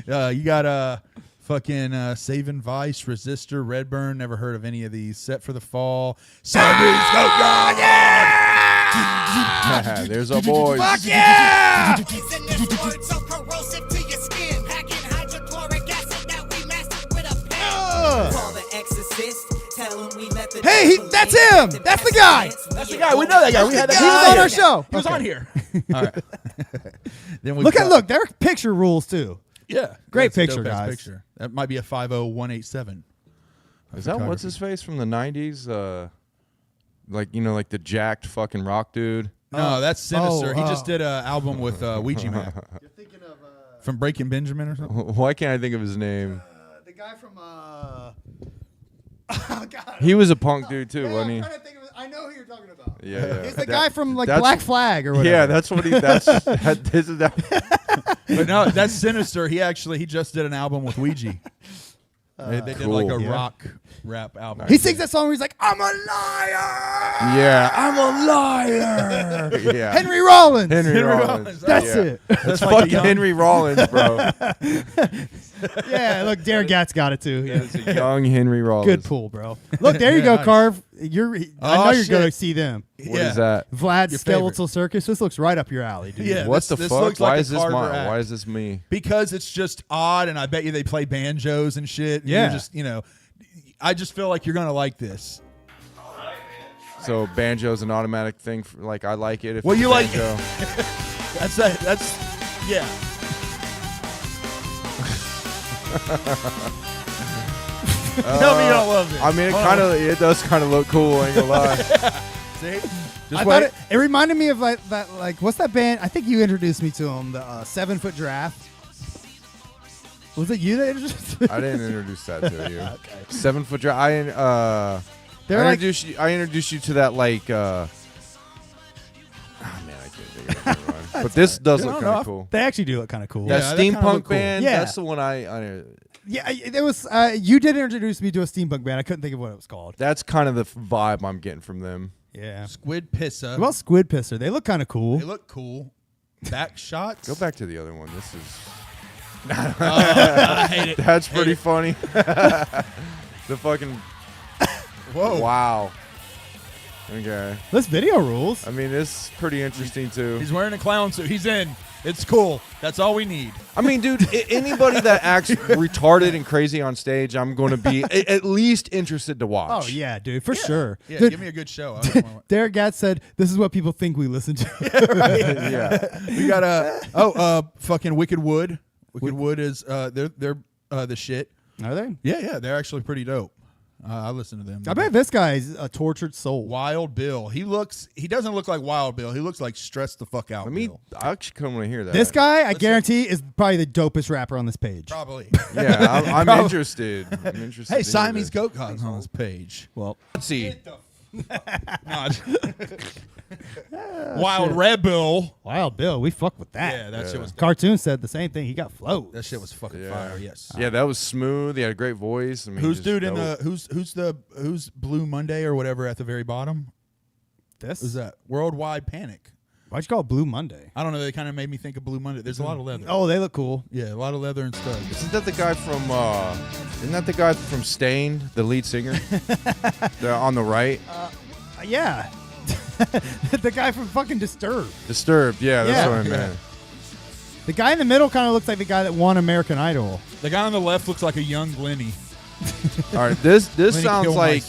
You got fucking Saving Vice, Resistor, Redburn. Never heard of any of these. Set for the Fall. Somebody's go There's our boys. Fuck yeah! Isn't this word so corrosive to your skin? Packing hydrochloric acid that we mastered with a pen. Call the exorcist. Tell him we met the Hey, that's him. That's the guy. That's the guy. We know that guy. We had that He was guy on our here. show. He was Okay. on here. All right. Then we Look, their picture rules too. Yeah. Great That's a picture, dope-ass guys. Picture. That might be a 50187. Is that what's his face from the 90s? Like the jacked fucking rock dude. No, that's Sinister. He just oh. did an album with Ouija Man. You're thinking of From Breaking Benjamin or something? Why can't I think of his name? the guy from. Oh God. He was a punk dude too, Yeah, wasn't I'm he? trying to think of. I know who you're talking about. Yeah. He's the guy from like that's- Black Flag or whatever. Yeah, that's what he. That's isn't that. But no, that's Sinister. He just did an album with Ouija. They did like a Cool. rock rap album. He sings that song where he's like, "I'm a liar." Yeah, I'm a liar. Yeah, Henry Rollins. Henry Rollins. That's Yeah. it. That's like fucking the young- Henry Rollins, bro. Yeah, look, Derek Gat's got it too. Yeah. That's a young Henry Rollins. Good pull, bro. Look, there you go, Nice. Carve. I know Oh, you're gonna shit. see them. What is that? Vlad's Your Skeletal Circus. This looks right up your alley, dude. Yeah. What this- the this fuck? looks like Why a is this Carver mine? act. Why is this me? Because it's just odd, and I bet you they play banjos and shit. and Yeah. you're just I just feel like you're gonna like this. So banjo's an automatic thing. Like I like it. If Well, it's you a like- banjo. That's yeah. Tell me you don't love this. I mean, Hold on. it does kind of look cool. I ain't gonna lie. See? I Just thought wait. it reminded me of like what's that band? I think you introduced me to them, the 7 Foot Giraffe. Was it you that introduced me? I didn't introduce that to you. 7 Foot Drop. I They're like, introduced you to that like. Oh man, I can't think of it. Never mind. But this does look kind of cool. they actually do look kind of cool. Yeah, That that kinda steampunk look cool. band. Yeah. That's the one I. Yeah, there was. You did introduce me to a steampunk band. I couldn't think of what it was called. That's kind of the vibe I'm getting from them. Yeah. Squid Pissa. What about Squid Pisser? They look kind of cool. They look cool. Back shots. Go back to the other one. This is. I hate it. That's pretty funny. The fucking. Whoa. Wow. Okay. This video rules. I mean, it's pretty interesting too. He's wearing a clown suit. He's in. It's cool. That's all we need. I mean, dude, anybody that acts retarded and crazy on stage, I'm going to be at least interested to watch. Oh yeah, dude, for sure. Yeah, Dude, give me a good show. I don't wanna- Derek Gatz said, "This is what people think we listen to." Yeah. We got fucking Wicked Wood. Wicked Wood is they're the shit. Are they? Yeah, they're actually pretty dope. I listen to them. I bet this guy's a tortured soul. Wild Bill. He doesn't look like Wild Bill. He looks like stressed the fuck out. Let me. Bill. I actually kind of want to hear that. This guy, I guarantee, is probably the dopest rapper on this page. Probably. Yeah, I'm interested. I'm interested. Hey, to hear Siamese this. Goat Cog's on this page. Well, Let's see. Wild Red Bill. Wild Bill, we fuck with that. Yeah, that shit was. Cartoon said the same thing. He got flows. That shit was fucking Yeah. fire. Yes. Yeah, that was smooth. He had a great voice. I mean, Who's just dude in dope. the who's Blue Monday or whatever at the very bottom? This Who's that? Worldwide Panic. Why'd you call it Blue Monday? I don't know. They kind of made me think of Blue Monday. There's a lot of leather. Oh, they look cool. Yeah, a lot of leather and stuff. Isn't that the guy from? Isn't that the guy from Stained, the lead singer? They're on the right. Yeah. The guy from fucking Disturbed. Disturbed. Yeah, that's Yeah. what I meant. The guy in the middle kind of looks like the guy that won American Idol. The guy on the left looks like a young Glenny. All right, this Lenny sounds like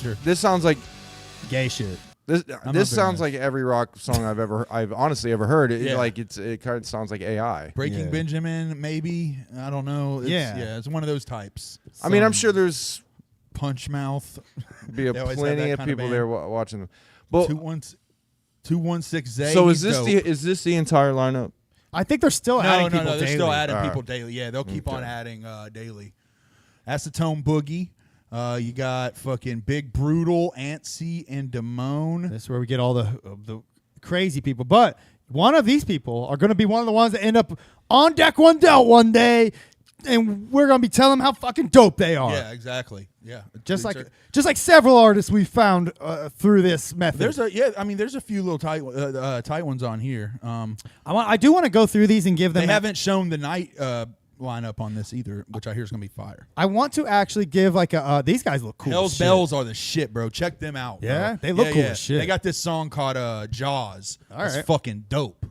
Gay shit. this not this very sounds nice. like every rock song I've honestly ever heard. It Yeah. it kind of sounds like AI. Breaking Yeah. Benjamin, maybe. I don't know. It's, Yeah. it's one of those types. I mean, I'm Some sure there's Punch Mouth. be They always have plenty that of kind of people band. there watching them. Well, 216 Zay. so he's dope. is this the entire lineup? I think they're still adding people They're daily. still adding All right. people daily. Yeah, they'll keep on Okay. adding daily. Acetone Boogie. You got fucking Big Brutal, Antsy, and Damone. That's where we get all the crazy people. But one of these people are going to be one of the ones that end up on Deck One Dealt one day, and we're going to be telling them how fucking dope they are. Yeah, exactly. Yeah, Just like several artists we found through this method. there's a few little tight ones on here. I do want to go through these and give them. They haven't shown the night lineup on this either, which I hear is gonna be fire. I want to actually give like a. These guys look cool. Hell's as shit. Bells are the shit, bro. Check them out. Bro. Yeah? They look cool as shit. They got this song called Jaws. All It's right. fucking dope.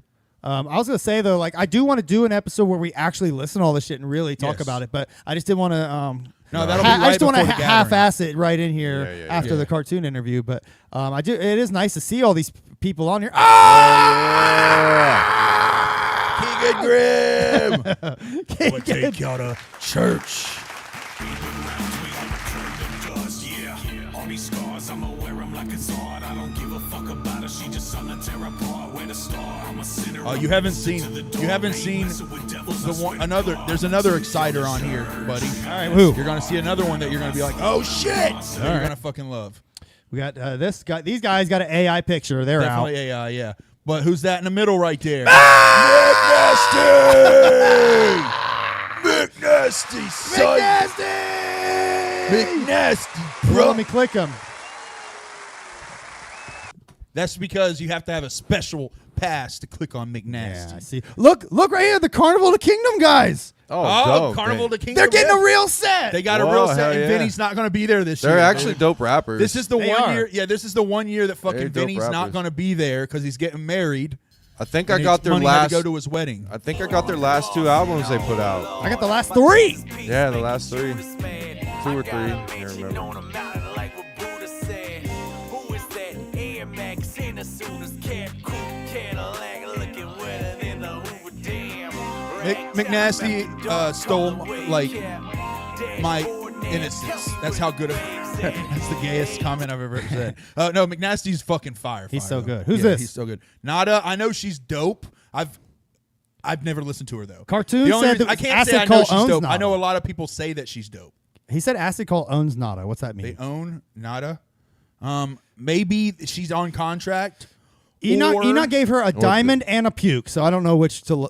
I was gonna say though, like I do want to do an episode where we actually listen to all this shit and really talk Yes. about it, but I just didn't want to. No, that'll be I right just want to before the half-ass it right in here Yeah, after yeah. the cartoon interview. But I do. It is nice to see all these people on here. Keegan Grim. We'll take y'all to church. All these scars, I'ma wear them like it's art. I don't give a fuck about her. She just something to tear apart. Where to start? I'm a sinner. You haven't seen the one another. There's another exciter on here, buddy. All right, who? You're gonna see another one that you're gonna be like, oh shit, that you're gonna fucking love. We got this guy. These guys got an AI picture. They're Definitely AI, yeah. But who's that in the middle right there? Mick Nasty, son. Mick Nasty, out. bro. Let me click them. That's because you have to have a special pass to click on Mick Yeah, Nasty. I see. Look right here, the Carnival of the Kingdom guys. Oh, dope. Carnival to Kingdom. They're getting yeah. a real set. They got a Whoa, real hell set, and yeah. Vinny's not going to be there this year. They're actually dope rappers. This is the They one are. year. Yeah, this is the 1 year that Very fucking dope Vinny's not rappers. going to be there because he's getting married. I think and I got his their money had last. to go to his wedding. I think I got their last 2 albums they put out. I got the last 3. Yeah, the last 3, 2 or 3. I can't remember. Mick Nasty stole like my innocence. That's how good of. That's the gayest comment I've ever said. No, McNasty's fucking fire. He's so though. good. Who's Yeah, this? He's so good. Nada. I know she's dope. I've never listened to her though. Cartoon The only said reason- that I can't say Acid I know Cult she's owns dope. Nada. I know a lot of people say that she's dope. He said Acid Cult owns Nada. What's that They mean? own Nada. Maybe she's on contract. Enoch gave her a diamond and a puke, so I don't know which to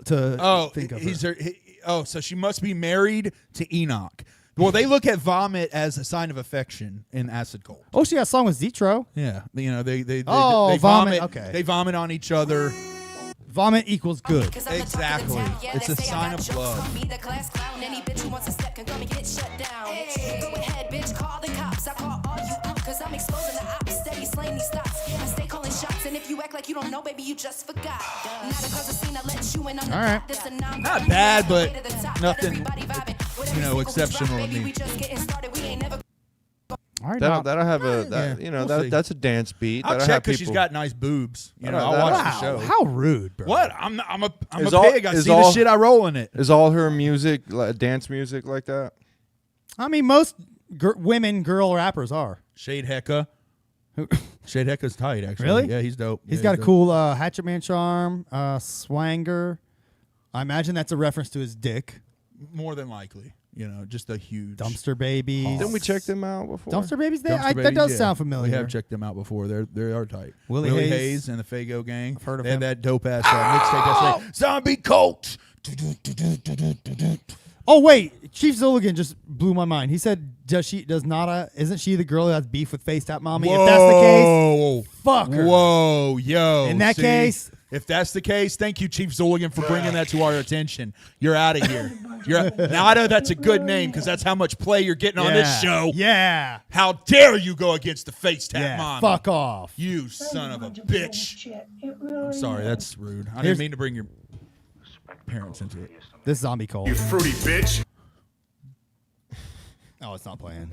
think of. So she must be married to Enoch. Well, they look at vomit as a sign of affection in Acid Cult. Oh, she got a song with Zetro. Yeah, they they Oh, vomit, okay. They vomit on each other. Vomit equals good. Exactly. It's a sign of love. Any bitch who wants to step can come and get shut down. Go ahead, bitch, call the cops. I call all you out, cause I'm exposing the ops. Steady slaying these stops. I stay calling shots, and if if you act like you don't know, baby, you just forgot. Now the girls have seen I let you in on the All right. top. This a non- Not bad, but way to the top. nothing, Everybody vibing. Whatever you know, single we exceptional drop, to baby, me. we just getting started. We ain't never All right, That'll have a that, yeah, you know we'll see. that's a dance beat. I'll That'll check have because she's people- got nice boobs. You know, That'll- I'll watch wow, the show. how rude, bro. What? I'm a Is all- pig. I is see the all- shit. I roll in it. Is all her music dance music like that? I mean, most women girl rappers are. Shade Hecka. Shade Hecka's tight, actually. Really? Yeah, he's dope. He's Yeah, got a dope. cool Hatchet Man charm, swanger. I imagine that's a reference to his dick. More than likely. You know, just a huge Dumpster Babies. Didn't we check them out before? Dumpster Babies? Dumpster That Babies, does yeah. sound familiar. We have checked them out before. They are tight. Willie Hayes. Hayes And the Fago Gang. I've heard of they had him. that dope ass mixtape that's like Zombie Cult. Oh wait, Chief Zilligan just blew my mind. He said, isn't she the girl that has beef with Face Tap Mommy? If that's the case, fuck her. Whoa, yo. In that see? case- If that's the case, thank you, Chief Zilligan, for bringing that to our attention. You're out of here. Now, I know that's a good name because that's how much play you're getting on this show. Yeah. How dare you go against the Face Tap Yeah. Mom? Fuck off. You son of a bitch. I'm sorry, that's rude. I didn't mean to bring your parents into it. This zombie cult. You fruity bitch. Oh, it's not playing.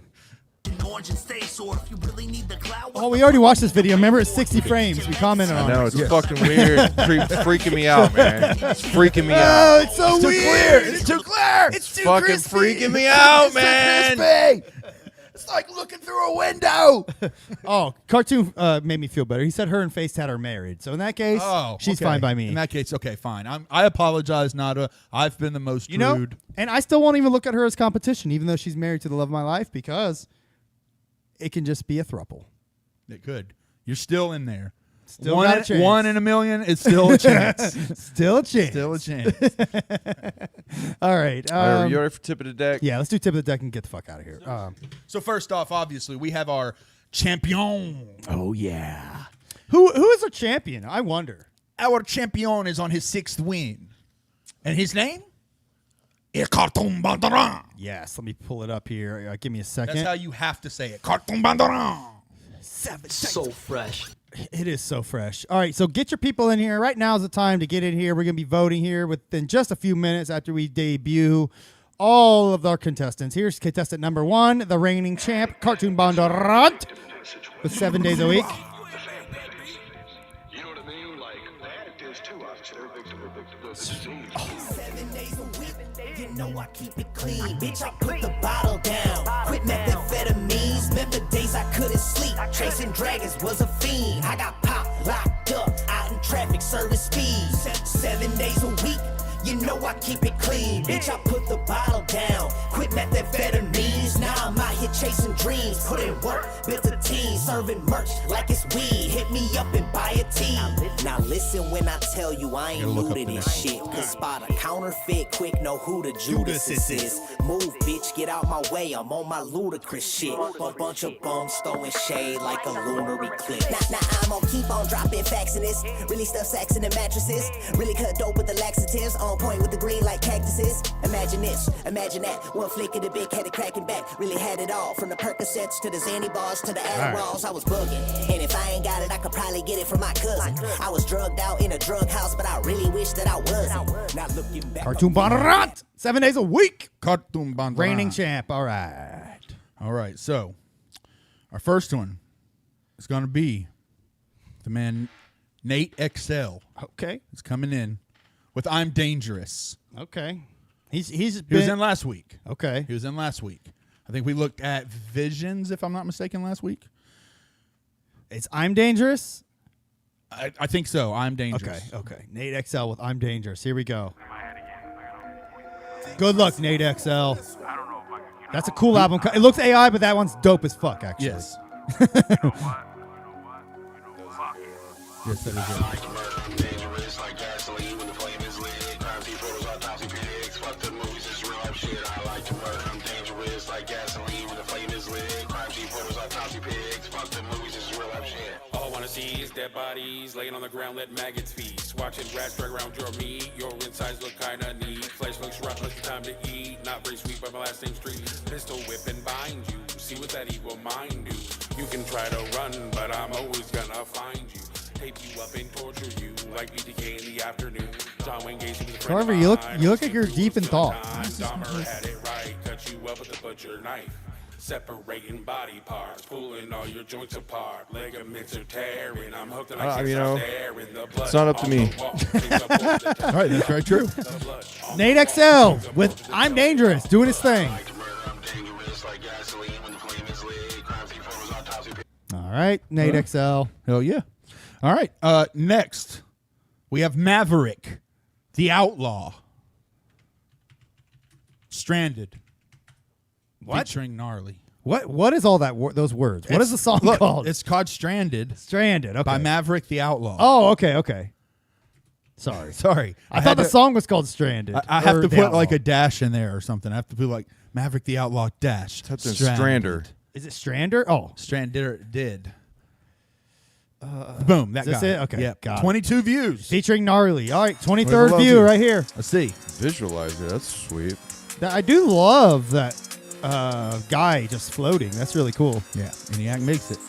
orange and stay sore if you really need the cloud. Oh, we already watched this video. Remember, it's 60 frames. We commented on I know it. it's fucking weird. Freaking me out, man. It's freaking me Oh, out. it's so Too weird. clear. It's too clear. It's too Fucking crispy. freaking me out, It's too man. crispy. It's like looking through a window. Oh, Cartoon made me feel better. He said her and Face Tat are married. So in that case, she's okay. fine by me. In that case, okay, fine. I apologize, Nada. I've been the most rude. And I still won't even look at her as competition, even though she's married to the love of my life, because it can just be a throuple. It could. You're still in there. Still got a chance. 1 in a million. It's still a chance. Still a chance. Still a chance. All right. Are you ready for tip of the deck? Yeah, let's do tip of the deck and get the fuck out of here. So first off, obviously, we have our champion. Oh yeah. Who is our champion? I wonder. Our champion is on his 6th win, and his name is Cartoon Bondurant. Yes, let me pull it up here. Give me a second. That's how you have to say it. Cartoon Bondurant. So fresh. It is so fresh. All right, so get your people in here. Right now is the time to get in here. We're going to be voting here within just a few minutes after we debut all of our contestants. Here's contestant number 1, the reigning champ, Cartoon Bondurant, with 7 days a week. You know what I mean? Like, there's two options. They're victim. 7 days a week, you know I keep it clean. Bitch, I put the bottle down. Quit methamphetamines. Remember days I couldn't sleep. Chasing dragons was a fiend. I got popped, locked up, out in traffic, serving speed. 7 days a week, you know I keep it clean. Bitch, I put the bottle down. Quit methamphetamines. Now I'm out here chasing dreams. Put in work, built a team. Serving merch like it's weed. Hit me up and buy a tee. Now listen when I tell you I ain't new to this shit. Can spot a counterfeit quick, know who the Judas is. Move, bitch, get out my way. I'm on my ludicrous shit. A bunch of bums throwing shade like a lunar eclipse. Now I'm gonna keep on dropping facts in this. Really stuff sacks in the mattresses. Really cut dope with the laxatives. On point with the green like cactuses. Imagine this, imagine that. One flick of the big headed cracking back. Really had it all. From the Percocets to the Xanny bars to the Adderalls. I was bugging. And if I ain't got it, I could probably get it from my cousin. I was drugged out in a drug house, but I really wish that I wasn't. Not looking back. Cartoon Bondurant, 7 days a week. Cartoon Bondurant. Reigning champ. All right. All right, so our first one is going to be the man Nate XL. Okay. Is coming in with I'm Dangerous. Okay. He was in last week. Okay. He was in last week. I think we looked at Visions, if I'm not mistaken, last week. It's I'm Dangerous. I think so. I'm Dangerous. Okay. Nate XL with I'm Dangerous. Here we go. Good luck, Nate XL. That's a cool album. It looks AI, but that one's dope as fuck, actually. Yes. Yes, that is it. All I wanna see is dead bodies laying on the ground, let maggots feast. Watching rats drag around your meat. Your insides look kinda neat. Flesh looks rough, but it's time to eat. Not very sweet, but my last name's Street. Pistol whip and bind you. See what that evil mind do. You can try to run, but I'm always gonna find you. tape you up and torture you like BTK in the afternoon. John Wayne Gacy was a friend Carver, of you look mine. like you're deep in thought. Dahmer had it right, cut you up with a butcher knife. Separating body parts, pulling all your joints apart. Ligaments are tearing. I'm hooked and I can't stop staring. The blood it's not up to me. All right, that's very true. Nate XL with I'm Dangerous doing his thing. All right, Nate XL. Hell yeah. All right. Next, we have Maverick, the Outlaw. Stranded. What? Featuring Gnarly. What is all that? Those words. What is the song called? It's called Stranded. Stranded. Okay. By Maverick, the Outlaw. Oh, okay. Sorry. I thought the song was called Stranded. I have or to The put like Outlaw. a dash in there or something. I have to put like Maverick, the Outlaw dash. Something Strander. Is it Strander? Oh, Stranded did. Boom. That is this guy. it? Okay, Yep. got it. 22 views. Featuring Gnarly. All right, Where's 23rd the view logo? right here. Let's see. Visualize it. That's sweet. I do love that guy just floating. That's really cool. Yeah. ENIAC makes it.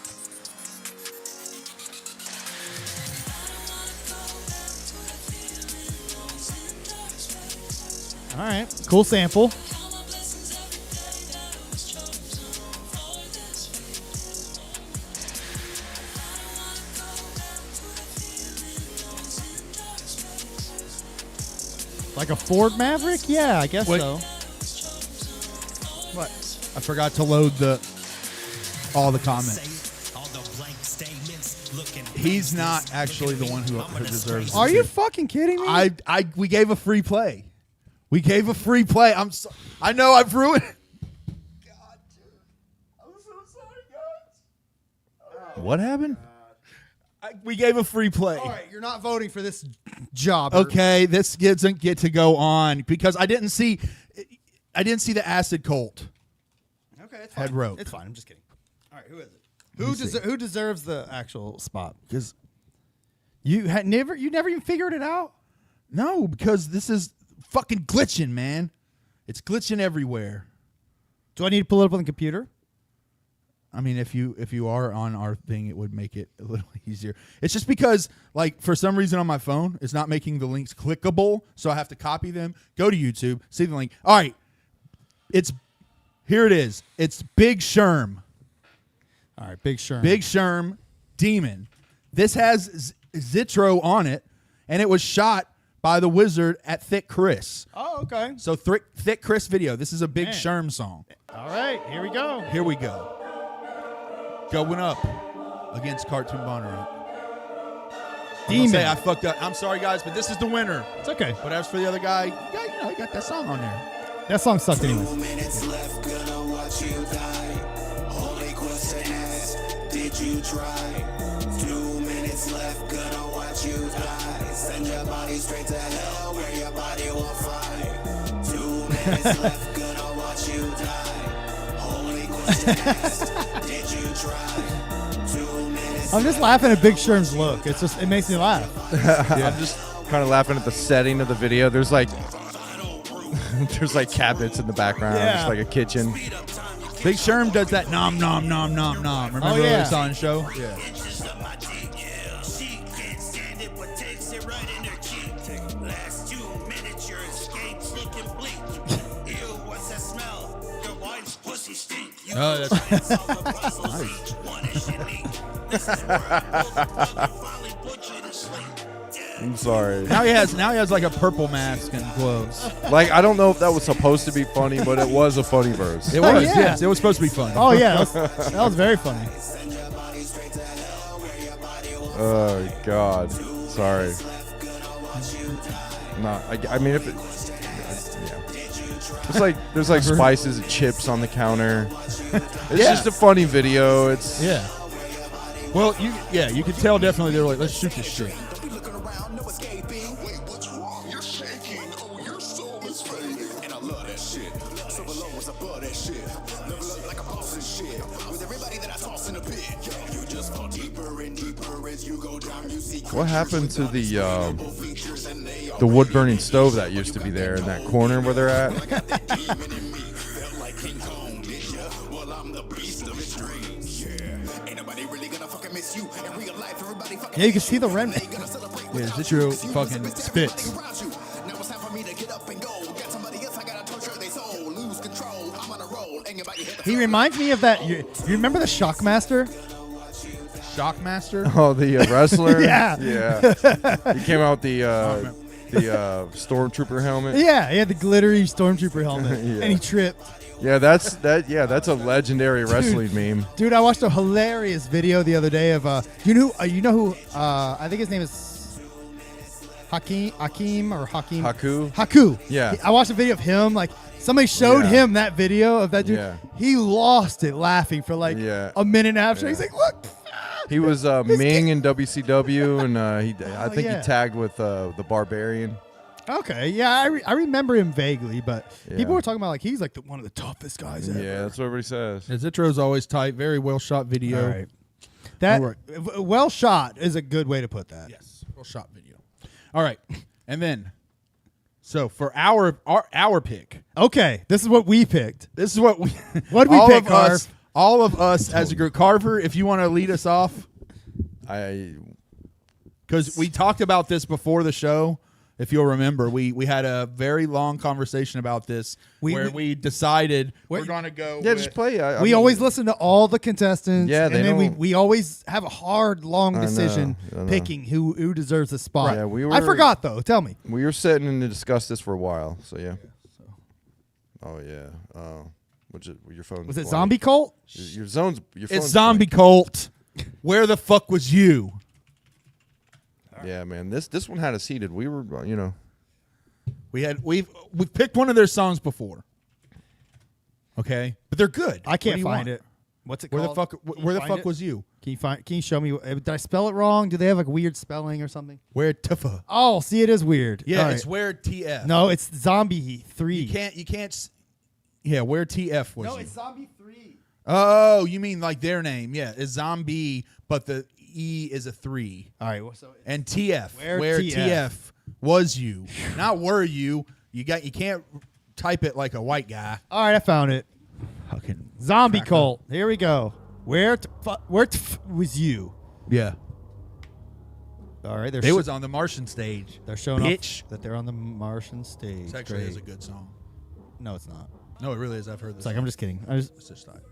All right, cool sample. Like a Ford Maverick? Yeah, I guess Wait. so. What? I forgot to load all the comments. He's not actually the one who deserves it. Are you fucking kidding me? We gave a free play. I know I've ruined it. God, dude. I'm so sorry, guys. What happened? We gave a free play. All right, you're not voting for this job. Okay, this doesn't get to go on because I didn't see the acid Colt. Okay, it's Head rope. It's fine. I'm just kidding. All right, who is it? Who deserves the actual spot? Because you never even figured it out. no, because this is fucking glitching, man. It's glitching everywhere. Do I need to pull it up on the computer? I mean, if you are on our thing, it would make it a little easier. It's just because, like, for some reason on my phone, it's not making the links clickable, so I have to copy them, go to YouTube, see the link. All right, here it is. It's Big Sherm. All right, Big Sherm. Big Sherm, Demon. This has Zitro on it, and it was shot by the Wizard at Thick Chris. Oh, okay. So Thick Chris video. This is a Big Man. Sherm song. All right, here we go. Here we go. Going up against Cartoon Bondurant. Demon. Say I fucked up. I'm sorry, guys, but this is the winner. It's okay. But as for the other guy, he got that song on there. That song sucked anyways. 2 minutes left, gonna watch you die. Only question is, did you try? 2 minutes left, gonna watch you die. Send your body straight to hell where your body will fly. 2 minutes left, gonna watch you die. Only question is, did you try? 2 minutes. I'm just laughing at Big Sherm's look. It makes me laugh. I'm just kind of laughing at the setting of the video. There's like cabinets in the background, Yeah. just like a kitchen. Big Sherm does that nom nom nom nom nom. Remember Oh, what yeah. we saw on the show? Yeah. Oh, that's I'm sorry. now he has like a purple mask and gloves. Like, I don't know if that was supposed to be funny, but it was a funny verse. It was, yeah. yes. It was supposed to be fun. Oh yeah, that was very funny. Oh God, sorry. No, I mean if it, yeah. It's like there's like spices and chips on the counter. It's just a funny video. It's Yeah. Well, you could tell definitely they were like, let's shoot this shit. What happened to the wood burning stove that used to be there in that corner where they're at? well, I'm the beast of extremes. Yeah, ain't nobody really gonna fucking miss you. In real life, everybody fucking. Yeah, you can see the remnant. Yeah, Zitro fucking spits. Now it's time for me to get up and go. Got somebody else I gotta torture their soul. Lose control. I'm on a roll. Ain't nobody hit the He reminds me of that. You remember the Shockmaster? Shockmaster? Oh, the wrestler. Yeah. Yeah. He came out with the stormtrooper helmet. Yeah, he had the glittery stormtrooper helmet, Yeah. and he tripped. Yeah, that's a legendary wrestling meme. Dude, I watched a hilarious video the other day of you know who I think his name is Hakeem. Haku. Yeah. I watched a video of him, like somebody showed him that video of that dude. Yeah. He lost it laughing for like a minute after. He's like, look. He was Ming in WCW, and I think yeah. he tagged with the Barbarian. Okay, yeah, I remember him vaguely, but people were talking about like he's like one of the toughest guys ever. Yeah, that's what everybody says. Yeah, Zitro's always tight. Very well shot video. All right. That All right. well shot is a good way to put that. Yes, well shot video. All right, and then so for our pick. Okay, this is what we picked. This is what we. What did we pick, Carv? All of us as a group. Carver, if you want to lead us off, because we talked about this before the show. If you'll remember, we had a very long conversation about this where we decided we're going to go. Yeah, just play. We always listen to all the contestants. Yeah, and then we always have a hard, long decision picking who deserves the spot. Yeah, I forgot though. Tell me. We were sitting and to discuss this for a while. So yeah. Oh yeah. What's it? Your phone? Was it Zombie Cult? Your phone's It's Zombie Cult. Where the fuck was you? Yeah, man. This one had us heated. We were, we've picked one of their songs before. Okay, but they're good. I can't What do you find want? it. What's it Where called? Where the fuck was you? Can you show me? Did I spell it wrong? Do they have like weird spelling or something? Where Tuffa? Oh, see, it is weird. Yeah, All it's right. where TF. No, it's Zombie 3. You can't. Yeah, where TF was? No, you? it's Zombie 3. Oh, you mean like their name? Yeah, it's Zombie, but the E is a 3. All right, so and TF. Where TF was you? Not were you? You can't type it like a white guy. All right, I found it. Fucking Zombie Cult. Here we go. Where was you? Yeah. All right, They was on the Martian stage. They're showing Bitch. off that they're on the Martian stage. It actually is a Great. good song. No, it's not. No, it really is. I've heard this. It's like I'm just kidding. It's just like,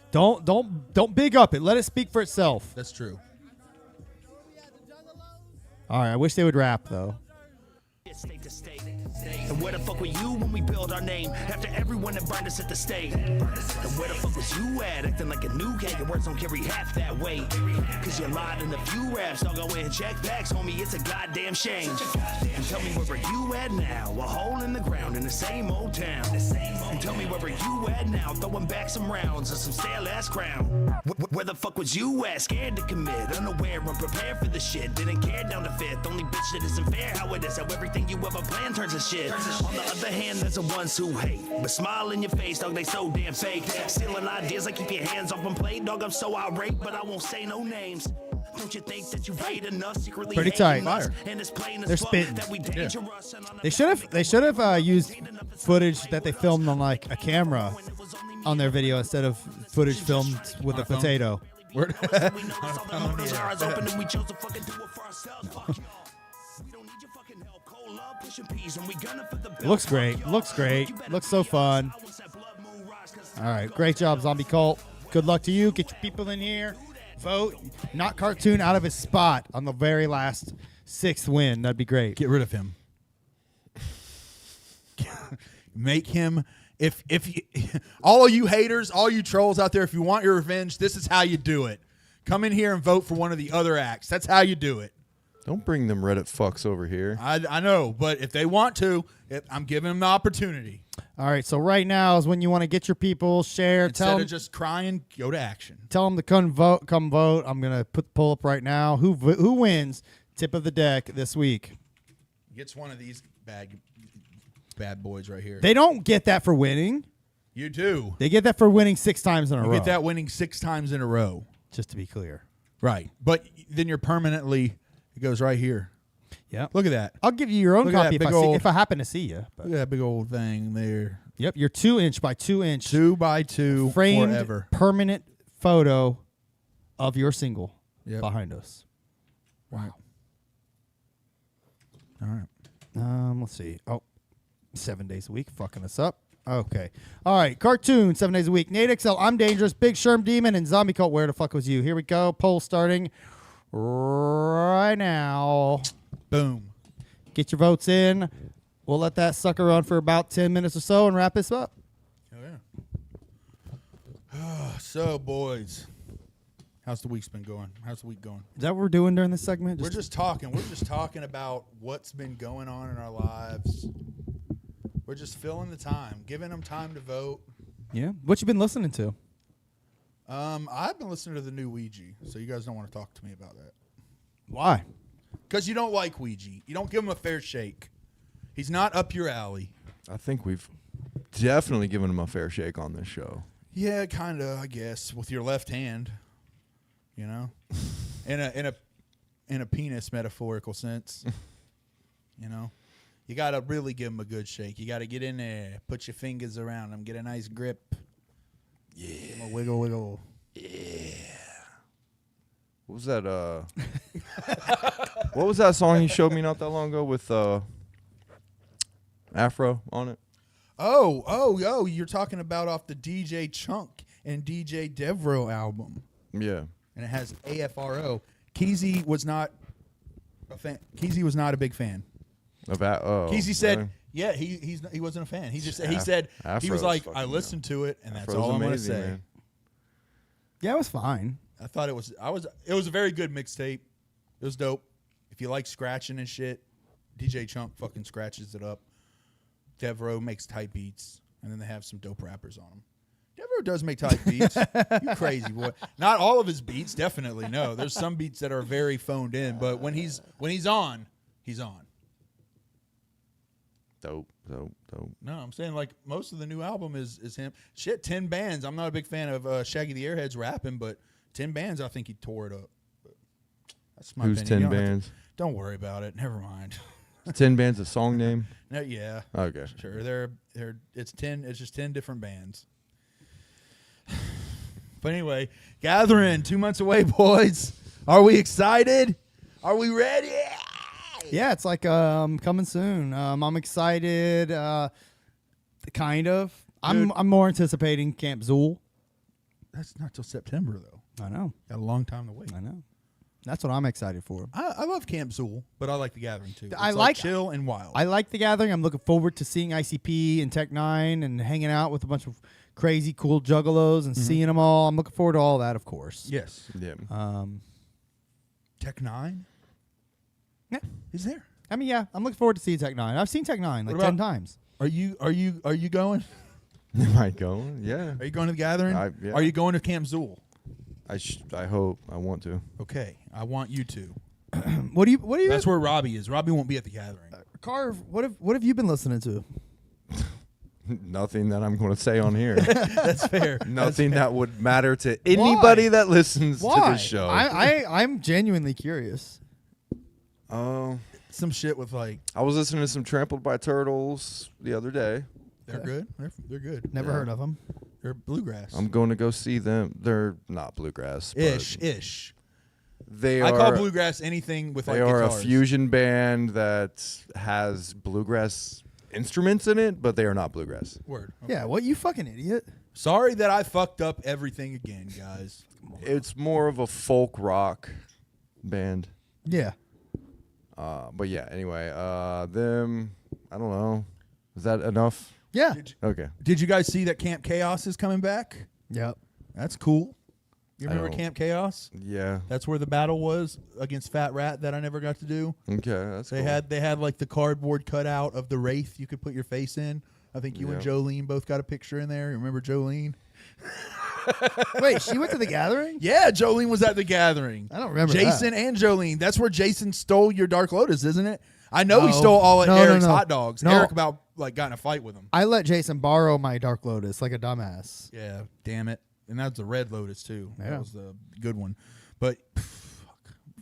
Don't big up it. Let it speak for itself. that's true. All right, I wish they would rap though. State to state. And where the fuck were you when we built our name? After everyone that burned us at the stake. And where the fuck was you at? Acting like a new cat. Your words don't carry half that weight. Cause you lied in a few raps. Don't go and check backs, homie. It's a goddamn shame. And tell me where were you at now? A hole in the ground in the same old town. And tell me where were you at now? Throwing back some rounds of some stale ass crown. Where the fuck was you at? Scared to commit, unaware, unprepared for the shit. Didn't care down to fifth. Only bitch that isn't fair. How it is, how everything you ever planned turns to shit. On the other hand, there's the ones who hate, but smile in your face, dog, they so damn fake. Stealing ideas, I keep your hands off and play, dog, I'm so irate, but I won't say no names. Don't you think that you paid enough? Secretly Pretty tight. And it's plain They're as fuck spitting. that we dangerous. And on They should have used footage that they filmed on like a camera on their video instead of footage filmed with a potato. we know it's all the murders, our eyes open, and we chose to fucking do it for ourselves. Fuck you. We don't need your fucking help. Cold love, pushing peas, and we gunning for the It looks great. Looks great. Looks so fun. All right, great job, Zombie Cult. Good luck to you. Get your people in here. Vote. Knock Cartoon out of his spot on the very last 6th win. That'd be great. Get rid of him. Make him. If you, all of you haters, all you trolls out there, if you want your revenge, this is how you do it. Come in here and vote for one of the other acts. That's how you do it. Don't bring them Reddit fucks over here. I know, but if they want to, I'm giving them the opportunity. All right, so right now is when you want to get your people, share, Instead tell of them, just crying, go to action. tell them to come vote. Come vote. I'm gonna put the poll up right now. Who wins tip of the deck this week? Gets one of these bad boys right here. They don't get that for winning. You do. They get that for winning 6 times in a You row. get that winning 6 times in a row. Just to be clear. Right. But then you're permanently, it goes right here. Yeah. Look at that. I'll give you your own Look at copy that big old- if I happen to see you. But Look at that big old thing there. Yep, your 2-inch by 2-inch 2x2 framed forever. permanent photo of your single behind us. Wow. All right. Let's see. Oh, 7 days a week, fucking us up. Okay. All right. Cartoon, 7 days a week. Nate XL, I'm Dangerous, Big Sherm Demon, and Zombie Cult, Where the Fuck Was You? Here we go. Poll starting right now. Boom. Get your votes in. We'll let that sucker run for about 10 minutes or so and wrap this up. Oh, yeah. So, boys, how's the week's been going? How's the week going? Is that what we're doing during this segment? We're just talking. We're just talking about what's been going on in our lives. We're just filling the time, giving them time to vote. Yeah. What you been listening to? I've been listening to the new Ouija, so you guys don't want to talk to me about that. Why? Because you don't like Ouija. You don't give him a fair shake. He's not up your alley. I think we've definitely given him a fair shake on this show. Yeah, kind of, I guess, with your left hand, you know, in a penis metaphorical sense, you know. You got to really give him a good shake. You got to get in there, put your fingers around him, get a nice grip. Yeah. Wiggle, wiggle. Yeah. What was that? What was that song you showed me not that long ago with Afro on it? Oh, you're talking about off the DJ Chunk and DJ Devro album. Yeah. And it has AFRO. Keezy was not a fan. Keezy was not a big fan. Of that? Oh. Keezy said, really? "Yeah, he wasn't a fan. He said he was like, I listened to it, and that's Afro's all I'm gonna amazing, say." man. Yeah, it was fine. I thought it was a very good mixtape. It was dope. If you like scratching and shit, DJ Chunk fucking scratches it up. Devro makes tight beats, and then they have some dope rappers on them. Devro does make tight beats. You crazy boy. Not all of his beats, definitely no. There's some beats that are very phoned in, but when he's on, he's on. Dope. No, I'm saying like most of the new album is him. Shit, 10 Bands. I'm not a big fan of Shaggy the Airheads rapping, but 10 Bands, I think he tore it up. But that's my Who's opinion. 10 Bands? Don't worry about it. Never mind. 10 Bands a song name? No, yeah. Okay. Sure. It's 10. It's just 10 different bands. But anyway, Gathering 2 months away, boys. Are we excited? Are we ready? Yeah, it's like coming soon. I'm excited. Kind of. I'm more anticipating Camp Zool. That's not till September though. I know. Got a long time to wait. I know. That's what I'm excited for. I love Camp Zool, but I like the Gathering too. It's I like chill and wild. I like the Gathering. I'm looking forward to seeing ICP and Tech 9 and hanging out with a bunch of crazy cool juggalos and seeing them all. I'm looking forward to all that, of course. Yes. Yeah. Tech 9? Yeah. He's there. I mean, yeah, I'm looking forward to seeing Tech 9. I've seen Tech 9 like What about- 10 times. Are you going? Am I going? Yeah. Are you going to the Gathering? Yeah. Are you going to Camp Zool? I hope. I want to. Okay, I want you to. What do you? That's where Robbie is. Robbie won't be at the Gathering. Carv, what have you been listening to? Nothing that I'm going to say on here. That's fair. Nothing that would matter to anybody that listens Why? to this show. I'm genuinely curious. Oh, some shit with like. I was listening to some Trampled by Turtles the other day. They're good. They're good. Never heard of them. They're bluegrass. I'm going to go see them. They're not bluegrass. Ish. They I are. call bluegrass anything with like They are guitars. a fusion band that has bluegrass instruments in it, but they are not bluegrass. Word. Yeah, what, you fucking idiot? Sorry that I fucked up everything again, guys. It's more of a folk rock band. Yeah. But yeah, anyway, them, I don't know. Is that enough? Yeah. Okay. Did you guys see that Camp Chaos is coming back? Yep. That's cool. You remember don't- Camp Chaos? Yeah. That's where the battle was against Fat Rat that I never got to do. Okay, that's They cool. had like the cardboard cutout of the Wraith you could put your face in. I think you and Yeah. Jolene both got a picture in there. You remember Jolene? Wait, she went to the Gathering? Yeah, Jolene was at the Gathering. I don't remember Jason that. and Jolene. That's where Jason stole your Dark Lotus, isn't it? I know he stole all of No, Eric's no. hot dogs. No. Eric about like got in a fight with him. I let Jason borrow my Dark Lotus like a dumbass. Yeah, damn it. And that's the Red Lotus too. Yeah. That was the good one. But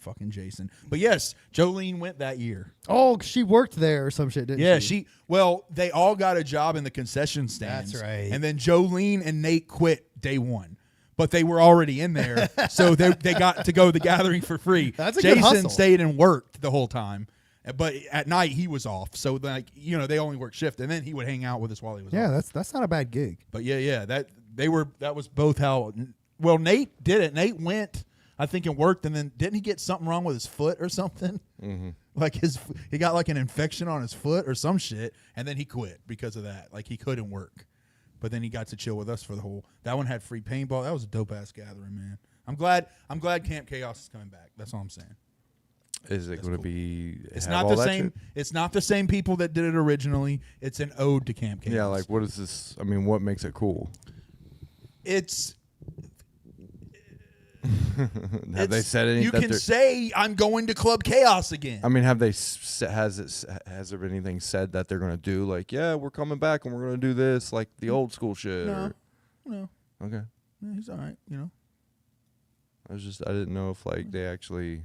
fucking Jason. But yes, Jolene went that year. Oh, she worked there or some shit, didn't Yeah, she? well, they all got a job in the concession stands. That's right. And then Jolene and Nate quit day one. But they were already in there, so they got to go to the gathering for free. That's a good Jason hustle. stayed and worked the whole time. But at night he was off, so like they only worked shift, and then he would hang out with us while he was off. That's not a bad gig. But that was both how. Well, Nate did it. Nate went, I think, and worked, and then didn't he get something wrong with his foot or something? Mm-hmm. Like he got like an infection on his foot or some shit, and then he quit because of that. Like he couldn't work, but then he got to chill with us for the whole. That one had free paintball. That was a dope ass gathering, man. I'm glad Camp Chaos is coming back. That's all I'm saying. Is it going to be? It's not the same. It's not the same people that did it originally. It's an ode to Camp Chaos. Yeah, like what is this? I mean, what makes it cool? It's. Have they said anything? You can say I'm going to Club Chaos again. I mean, have they? Has there been anything said that they're going to do? Like, yeah, we're coming back and we're going to do this, like the old school shit. No. Okay. Yeah, he's all right. I didn't know if like they actually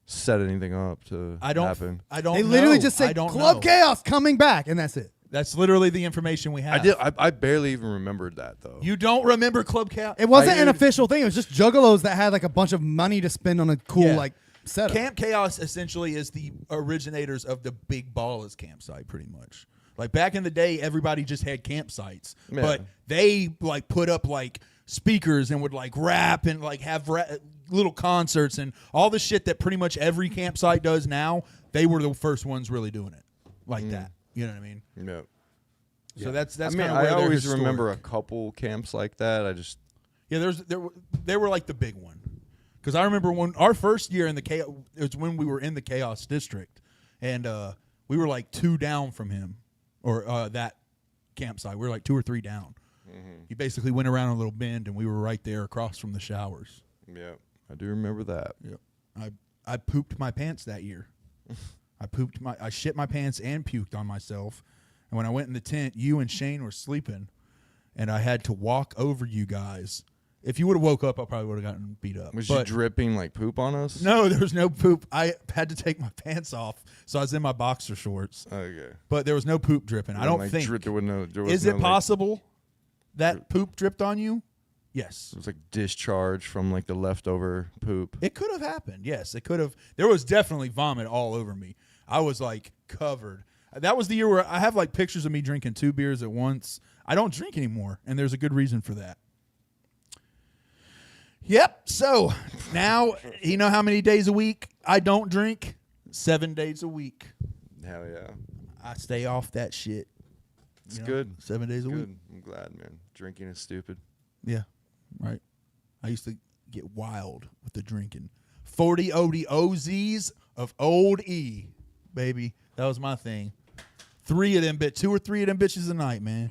set anything up to happen. I don't. They literally know. just said Club Club Chaos coming back, and that's it. That's literally the information we have. I barely even remembered that though. You don't remember Club Chaos? It wasn't an official thing. It was just juggalos that had like a bunch of money to spend on a cool Yeah. like setup. Camp Chaos essentially is the originators of the Big Ballas campsite, pretty much. Like back in the day, everybody just had campsites, but they like put up like speakers and would like rap and like have little concerts and all the shit that pretty much every campsite does now. They were the first ones really doing it like that. You know what I mean? Yeah. So that's I mean, kind of I where always historic. remember a couple camps like that. They were like the big one, because I remember when our first year in the chaos, it was when we were in the Chaos District, and we were like 2 down from him, or that campsite. We were like 2 or 3 down. Mm-hmm. He basically went around a little bend, and we were right there across from the showers. Yeah, I do remember that. Yep. I pooped my pants that year. I shit my pants and puked on myself. And when I went in the tent, you and Shane were sleeping, and I had to walk over you guys. If you would have woke up, I probably would have gotten beat up. Was you dripping like poop on us? No, there was no poop. I had to take my pants off, so I was in my boxer shorts. Okay. But there was no poop dripping. I don't think. Is it possible that poop dripped on you? Yes. It was like discharge from like the leftover poop. It could have happened. Yes, it could have. There was definitely vomit all over me. I was like covered. That was the year where I have like pictures of me drinking 2 beers at once. I don't drink anymore, and there's a good reason for that. Yep. So now you know how many days a week I don't drink? 7 days a week. Hell yeah. I stay off that shit. It's good. 7 days a week. I'm glad, man. Drinking is stupid. Yeah. Right. I used to get wild with the drinking. 40 OZs of Old E, baby. That was my thing. 2 or 3 of them bitches a night, man.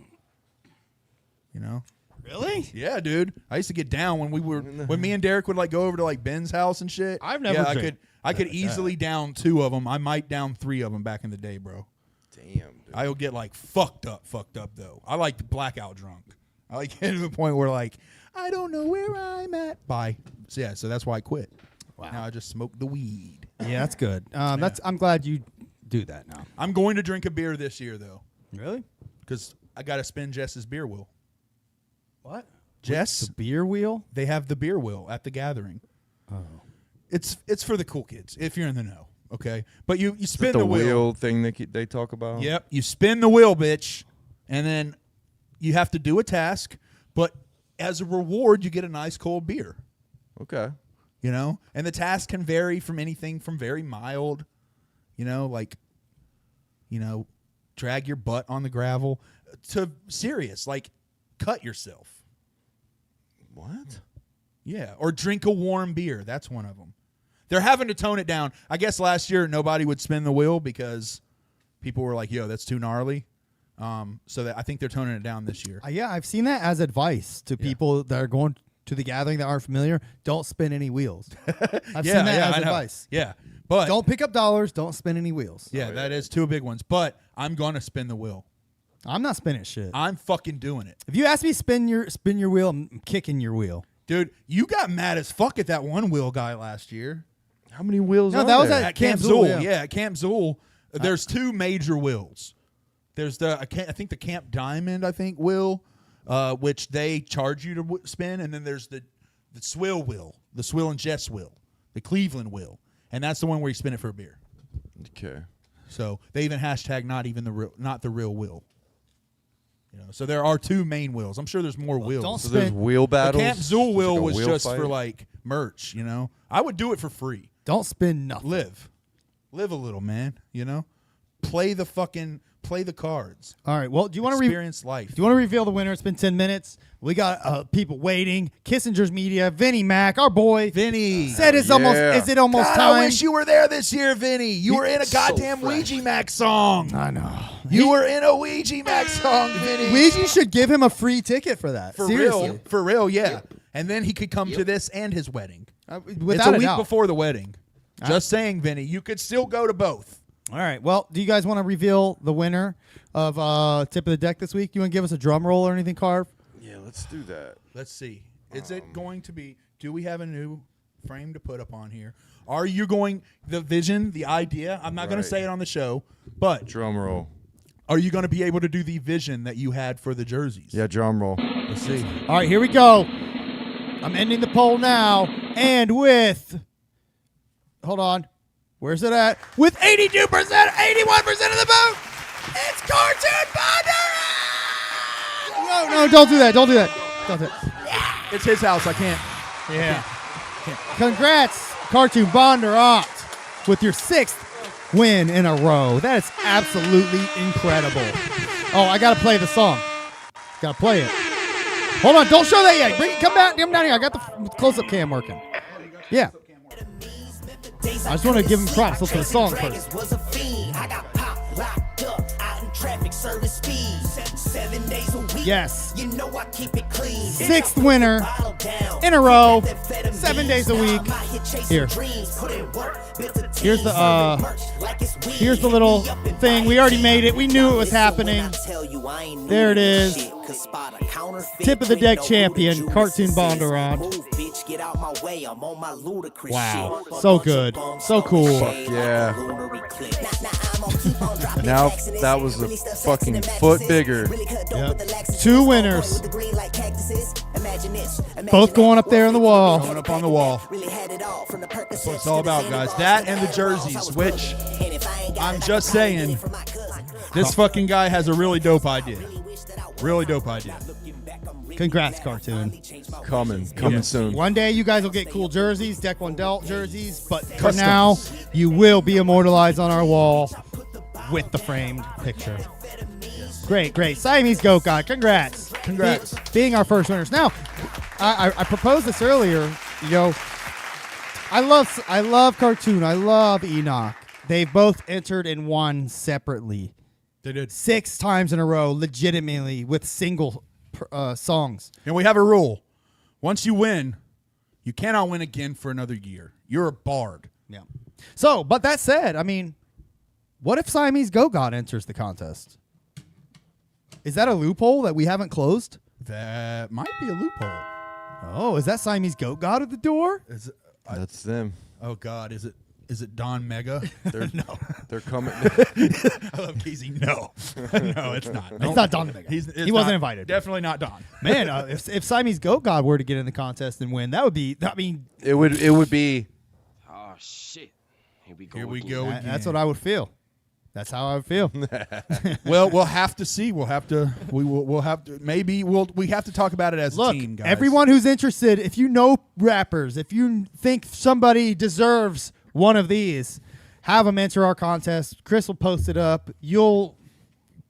You know? Really? Yeah, dude. I used to get down when me and Derek would like go over to like Ben's house and shit. I've never drank I could easily down 2 of them. I might down 3 of them back in the day, bro. Damn, dude. I'll get like fucked up though. I like the blackout drunk. I like get to the point where like I don't know where I'm at. Bye. So yeah, so that's why I quit. Wow. Now I just smoke the weed. Yeah, that's good. I'm glad you do that now. I'm going to drink a beer this year though. Really? Because I got to spin Jess's beer wheel. What? Jess, the beer wheel? They have the beer wheel at the gathering. Oh. It's for the cool kids if you're in the know. Okay, but you spin the the wheel thing they talk about. Yep, you spin the wheel, bitch, and then you have to do a task. But as a reward, you get a nice cold beer. Okay. You know, and the task can vary from anything from very mild, like, drag your butt on the gravel, to serious, like cut yourself. What? Yeah, or drink a warm beer. That's one of them. They're having to tone it down. I guess last year nobody would spin the wheel because people were like, yo, that's too gnarly. So I think they're toning it down this year. Yeah, I've seen that as advice to people that are going to the gathering that aren't familiar. Don't spin any wheels. I've seen that as advice. Yeah, but don't pick up dollars. Don't spin any wheels. Yeah, that is 2 big ones. But I'm going to spin the wheel. I'm not spinning shit. I'm fucking doing it. If you ask me to spin your wheel, I'm kicking your wheel. Dude, you got mad as fuck at that one wheel guy last year. How many wheels? No, are that was there? At Camp Zool, Zool, yeah. at Camp Zool, there's two major wheels. There's I think the Camp Diamond, wheel, which they charge you to spin, and then there's the Swill wheel, the Swill and Jess wheel, the Cleveland wheel, and that's the one where you spin it for a beer. Okay. So they even hashtag not the real wheel. So there are two main wheels. I'm sure there's more wheels. don't So there's spin. wheel The battles. Camp Zool wheel Like a was wheel just fight? for like merch. I would do it for free. Don't spin nothing. Live a little, man. Play the cards. All right. Well, do you want to Experience life. Do you want to reveal the winner? It's been 10 minutes. We got people waiting. Kissinger's Media, Vinny Mac, our boy. Vinny said it's almost. Is it almost God, time? I wish you were there this year, Vinny. You were in a goddamn Ouija Mac song. I know. You were in a Ouija Mac song, Vinny. Ouija should give him a free ticket for that. Seriously. For real, yeah. And then he could come to this and his wedding. It's Without a week doubt. before the wedding. Just saying, Vinny. You could still go to both. All right. Well, do you guys want to reveal the winner of Tip of the Deck this week? You want to give us a drum roll or anything, Carv? Yeah, let's do that. Let's see. Is it going to be? Do we have a new frame to put up on here? Are you going the vision, the idea? I'm not going to say it on the show, but Drum roll. are you going to be able to do the vision that you had for the jerseys? Yeah, drum roll. Let's see. All right, here we go. I'm ending the poll now, and with hold on, where's it at? With 82%, 81% of the vote, it's Cartoon Bondurant! No, don't do that. Don't do that. Don't do that. It's his house. I can't. Yeah. Congrats, Cartoon Bondurant, with your 6th win in a row. That is absolutely incredible. Oh, I gotta play the song. Gotta play it. Hold on, don't show that yet. Come down here. I got the close-up cam working. Yeah. I just want to give him props for the song first. Yes. 6th winner in a row, 7 days a week. Here's the little thing. We already made it. We knew it was happening. There it is. Tip of the Deck champion, Cartoon Bondurant. Wow. So good. So cool. Fuck yeah. Now that was a fucking foot bigger. Yep. 2 winners. Both going up there on the wall. Going up on the wall. That's what it's all about, guys. That and the jerseys, which I'm just saying, this fucking guy has a really dope idea. Really dope idea. Congrats, Cartoon. Coming soon. One day you guys will get cool jerseys, Deck One Delt jerseys, but for now, you will be immortalized on our wall with the framed picture. Great. Siamese Goat God, congrats. Being our first winners. Now, I proposed this earlier. I love Cartoon. I love Enoch. They both entered and won separately. They did 6 times in a row, legitimately with single songs. And we have a rule. Once you win, you cannot win again for another year. You're a bard. Yeah. So, but that said, I mean, what if Siamese Goat God enters the contest? Is that a loophole that we haven't closed? That might be a loophole. Oh, is that Siamese Goat God at the door? That's them. Oh God, is it Don Mega? They're coming. I love Keezy. No, it's not. It's not Don Mega. He wasn't invited. Definitely not Don. Man, if Siamese Goat God were to get in the contest and win, that would be. I mean, it would be. Oh shit! Here we go again. That's what I would feel. That's how I would feel. Well, we'll have to see. We'll have to. We'll have to. Maybe we have to talk about it as a team, guys. Everyone who's interested, if you know rappers, if you think somebody deserves one of these, have them enter our contest. Chris will post it up. You'll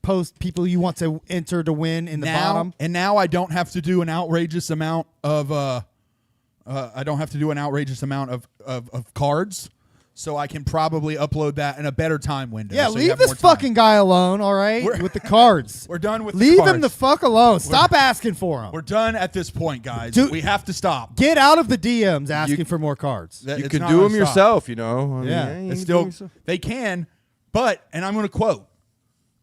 post people you want to enter to win in the bottom. And now I don't have to do an outrageous amount of. I don't have to do an outrageous amount of cards. So I can probably upload that in a better time window. Yeah, so leave this fucking guy alone, all right? With the cards. We're done with Leave the cards. him the fuck alone. Stop asking for him. We're done at this point, guys. Dude, we have to stop. Get out of the DMs asking for more cards. You can do them yourself, you know. Yeah. You It's can do 'em still yourself. they can, but and I'm going to quote.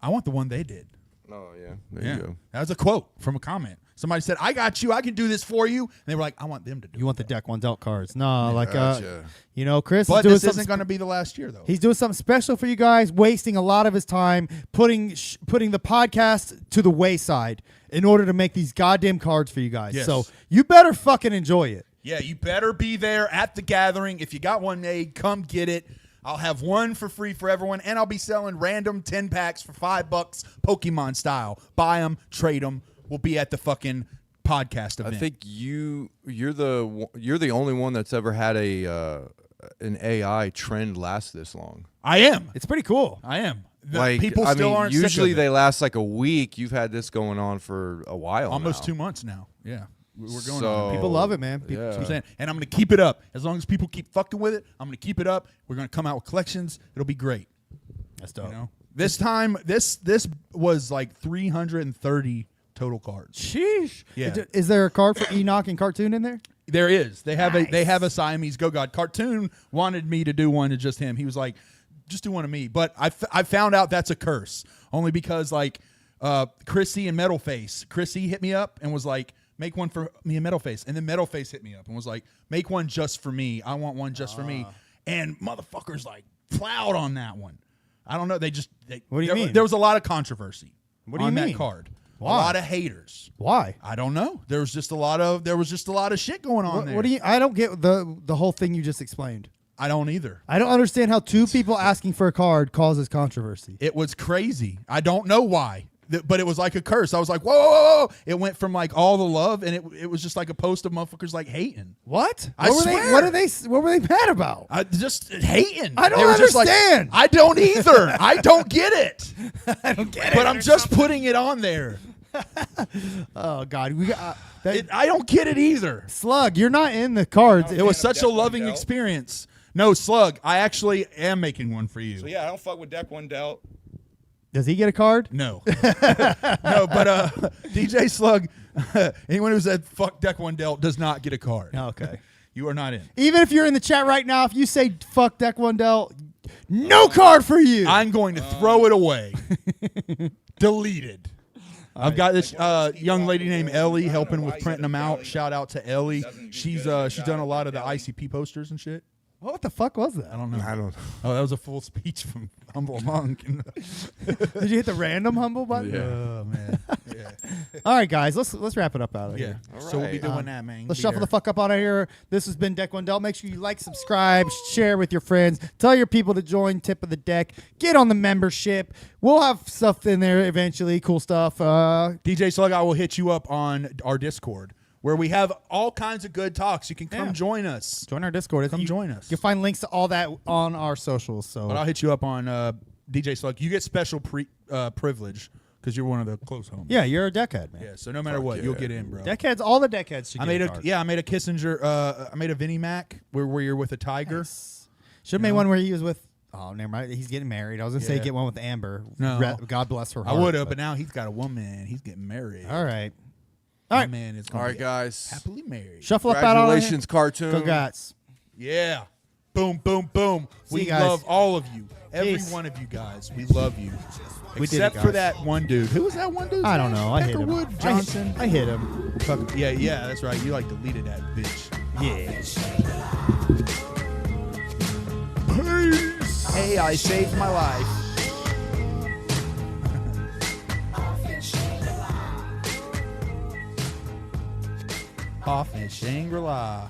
I want the one they did. Oh yeah, there you go. That was a quote from a comment. Somebody said, I got you. I can do this for you. And they were like, I want them to do it. You want the deck one dealt cards? No, like Gotcha. Chris But is doing this something isn't going to be the last year, though. He's doing something special for you guys, wasting a lot of his time putting the podcast to the wayside in order to make these goddamn cards for you guys. Yes. So you better fucking enjoy it. Yeah, you better be there at the gathering. If you got one made, come get it. I'll have one for free for everyone, and I'll be selling random 10 packs for $5, Pokemon style. Buy them, trade them. We'll be at the fucking podcast event. I think you're the only one that's ever had an AI trend last this long. I am. It's pretty cool. I am. People still aren't usually sick of it. they last like a week. You've had this going on for a while, almost now. 2 months now. Yeah. We're going So- on. People love it, man. Yeah. That's what I'm saying. And I'm going to keep it up. As long as people keep fucking with it, I'm going to keep it up. We're going to come out with collections. It'll be great. That's dope. You know? This time, this was like 330 total cards. Sheesh. Yeah. Is there a card for Enoch and Cartoon in there? There is. They have a Siamese Go God. Cartoon wanted me to do one to just him. He was like, just do one of me. But I found out that's a curse. Only because like Chrissy and Metalface. Chrissy hit me up and was like, make one for me and Metalface. And then Metalface hit me up and was like, make one just for me. I want one just for me. And motherfuckers like plowed on that one. I don't know. What do you mean? There was a lot of controversy What do you on mean? that card. Why? A lot of haters. Why? I don't know. There was just a lot of shit going on there. What do you? I don't get the whole thing you just explained. I don't either. I don't understand how two people asking for a card causes controversy. It was crazy. I don't know why, but it was like a curse. I was like, whoa, whoa, whoa. It went from like all the love, and it was just like a post of motherfuckers like hating. What? I swear. What were they mad about? Just hating. I don't They were just like, understand. I don't either. I don't get it. I don't get it. But I'm just putting it on there. Oh God, we got. I don't get it either. Slug, you're not in the cards. It was such a loving experience. No, Slug, I actually am making one for you. So yeah, I don't fuck with deck one dealt. Does he get a card? No. No, but DJ Slug, anyone who said fuck deck one dealt does not get a card. Okay. You are not in. Even if you're in the chat right now, if you say fuck deck one del, no card for you. I'm going to throw it away. Deleted. I've got this young lady named Ellie helping with printing them out. Shout out to Ellie. She's done a lot of the ICP posters and shit. What the fuck was that? I don't know. I don't. Oh, that was a full speech from Humble Monk. Did you hit the random humble button? Yeah. Oh man. Yeah. All right, guys, let's wrap it up out of Yeah. here. So we'll be doing that, man. Let's Be shuffle there. the fuck up out of here. This has been Deck One Del. Make sure you like, subscribe, share with your friends. Tell your people to join Tip of the Deck. Get on the membership. We'll have stuff in there eventually. Cool stuff. DJ Slug, I will hit you up on our Discord where we have all kinds of good talks. You can come join us. Join our Discord. Come join us. You'll find links to all that on our socials. So But I'll hit you up on DJ Slug. You get special privilege because you're one of the close homies. yeah, you're a deckhead, man. Yeah. So no matter what, you'll get in, bro. Deckheads, all the deckheads should I get made a a card. I made a Kissinger. I made a Vinnie Mac where you're with a tiger. Should have made one where he was with. Oh, never mind. He's getting married. I was gonna say Yeah. get one with Amber. No. God bless her I heart. would have, but now he's got a woman. He's getting married. All right. All All right, right. man. It's All right, guys. happily married. Shuffle up out of here. Congratulations, Cartoon. Congrats. Yeah. Boom, boom, boom. See We you guys. love all of you. Every Peace. one of you guys. We love you. We did it, Except for guys. that one dude. Who was that one dude? I don't know. I hit him. Peckerwood Johnson. I hit him. Fuck, yeah, that's right. You like deleted that bitch. Yeah. Peace. Hey, I saved my life. Off in Shangri-La.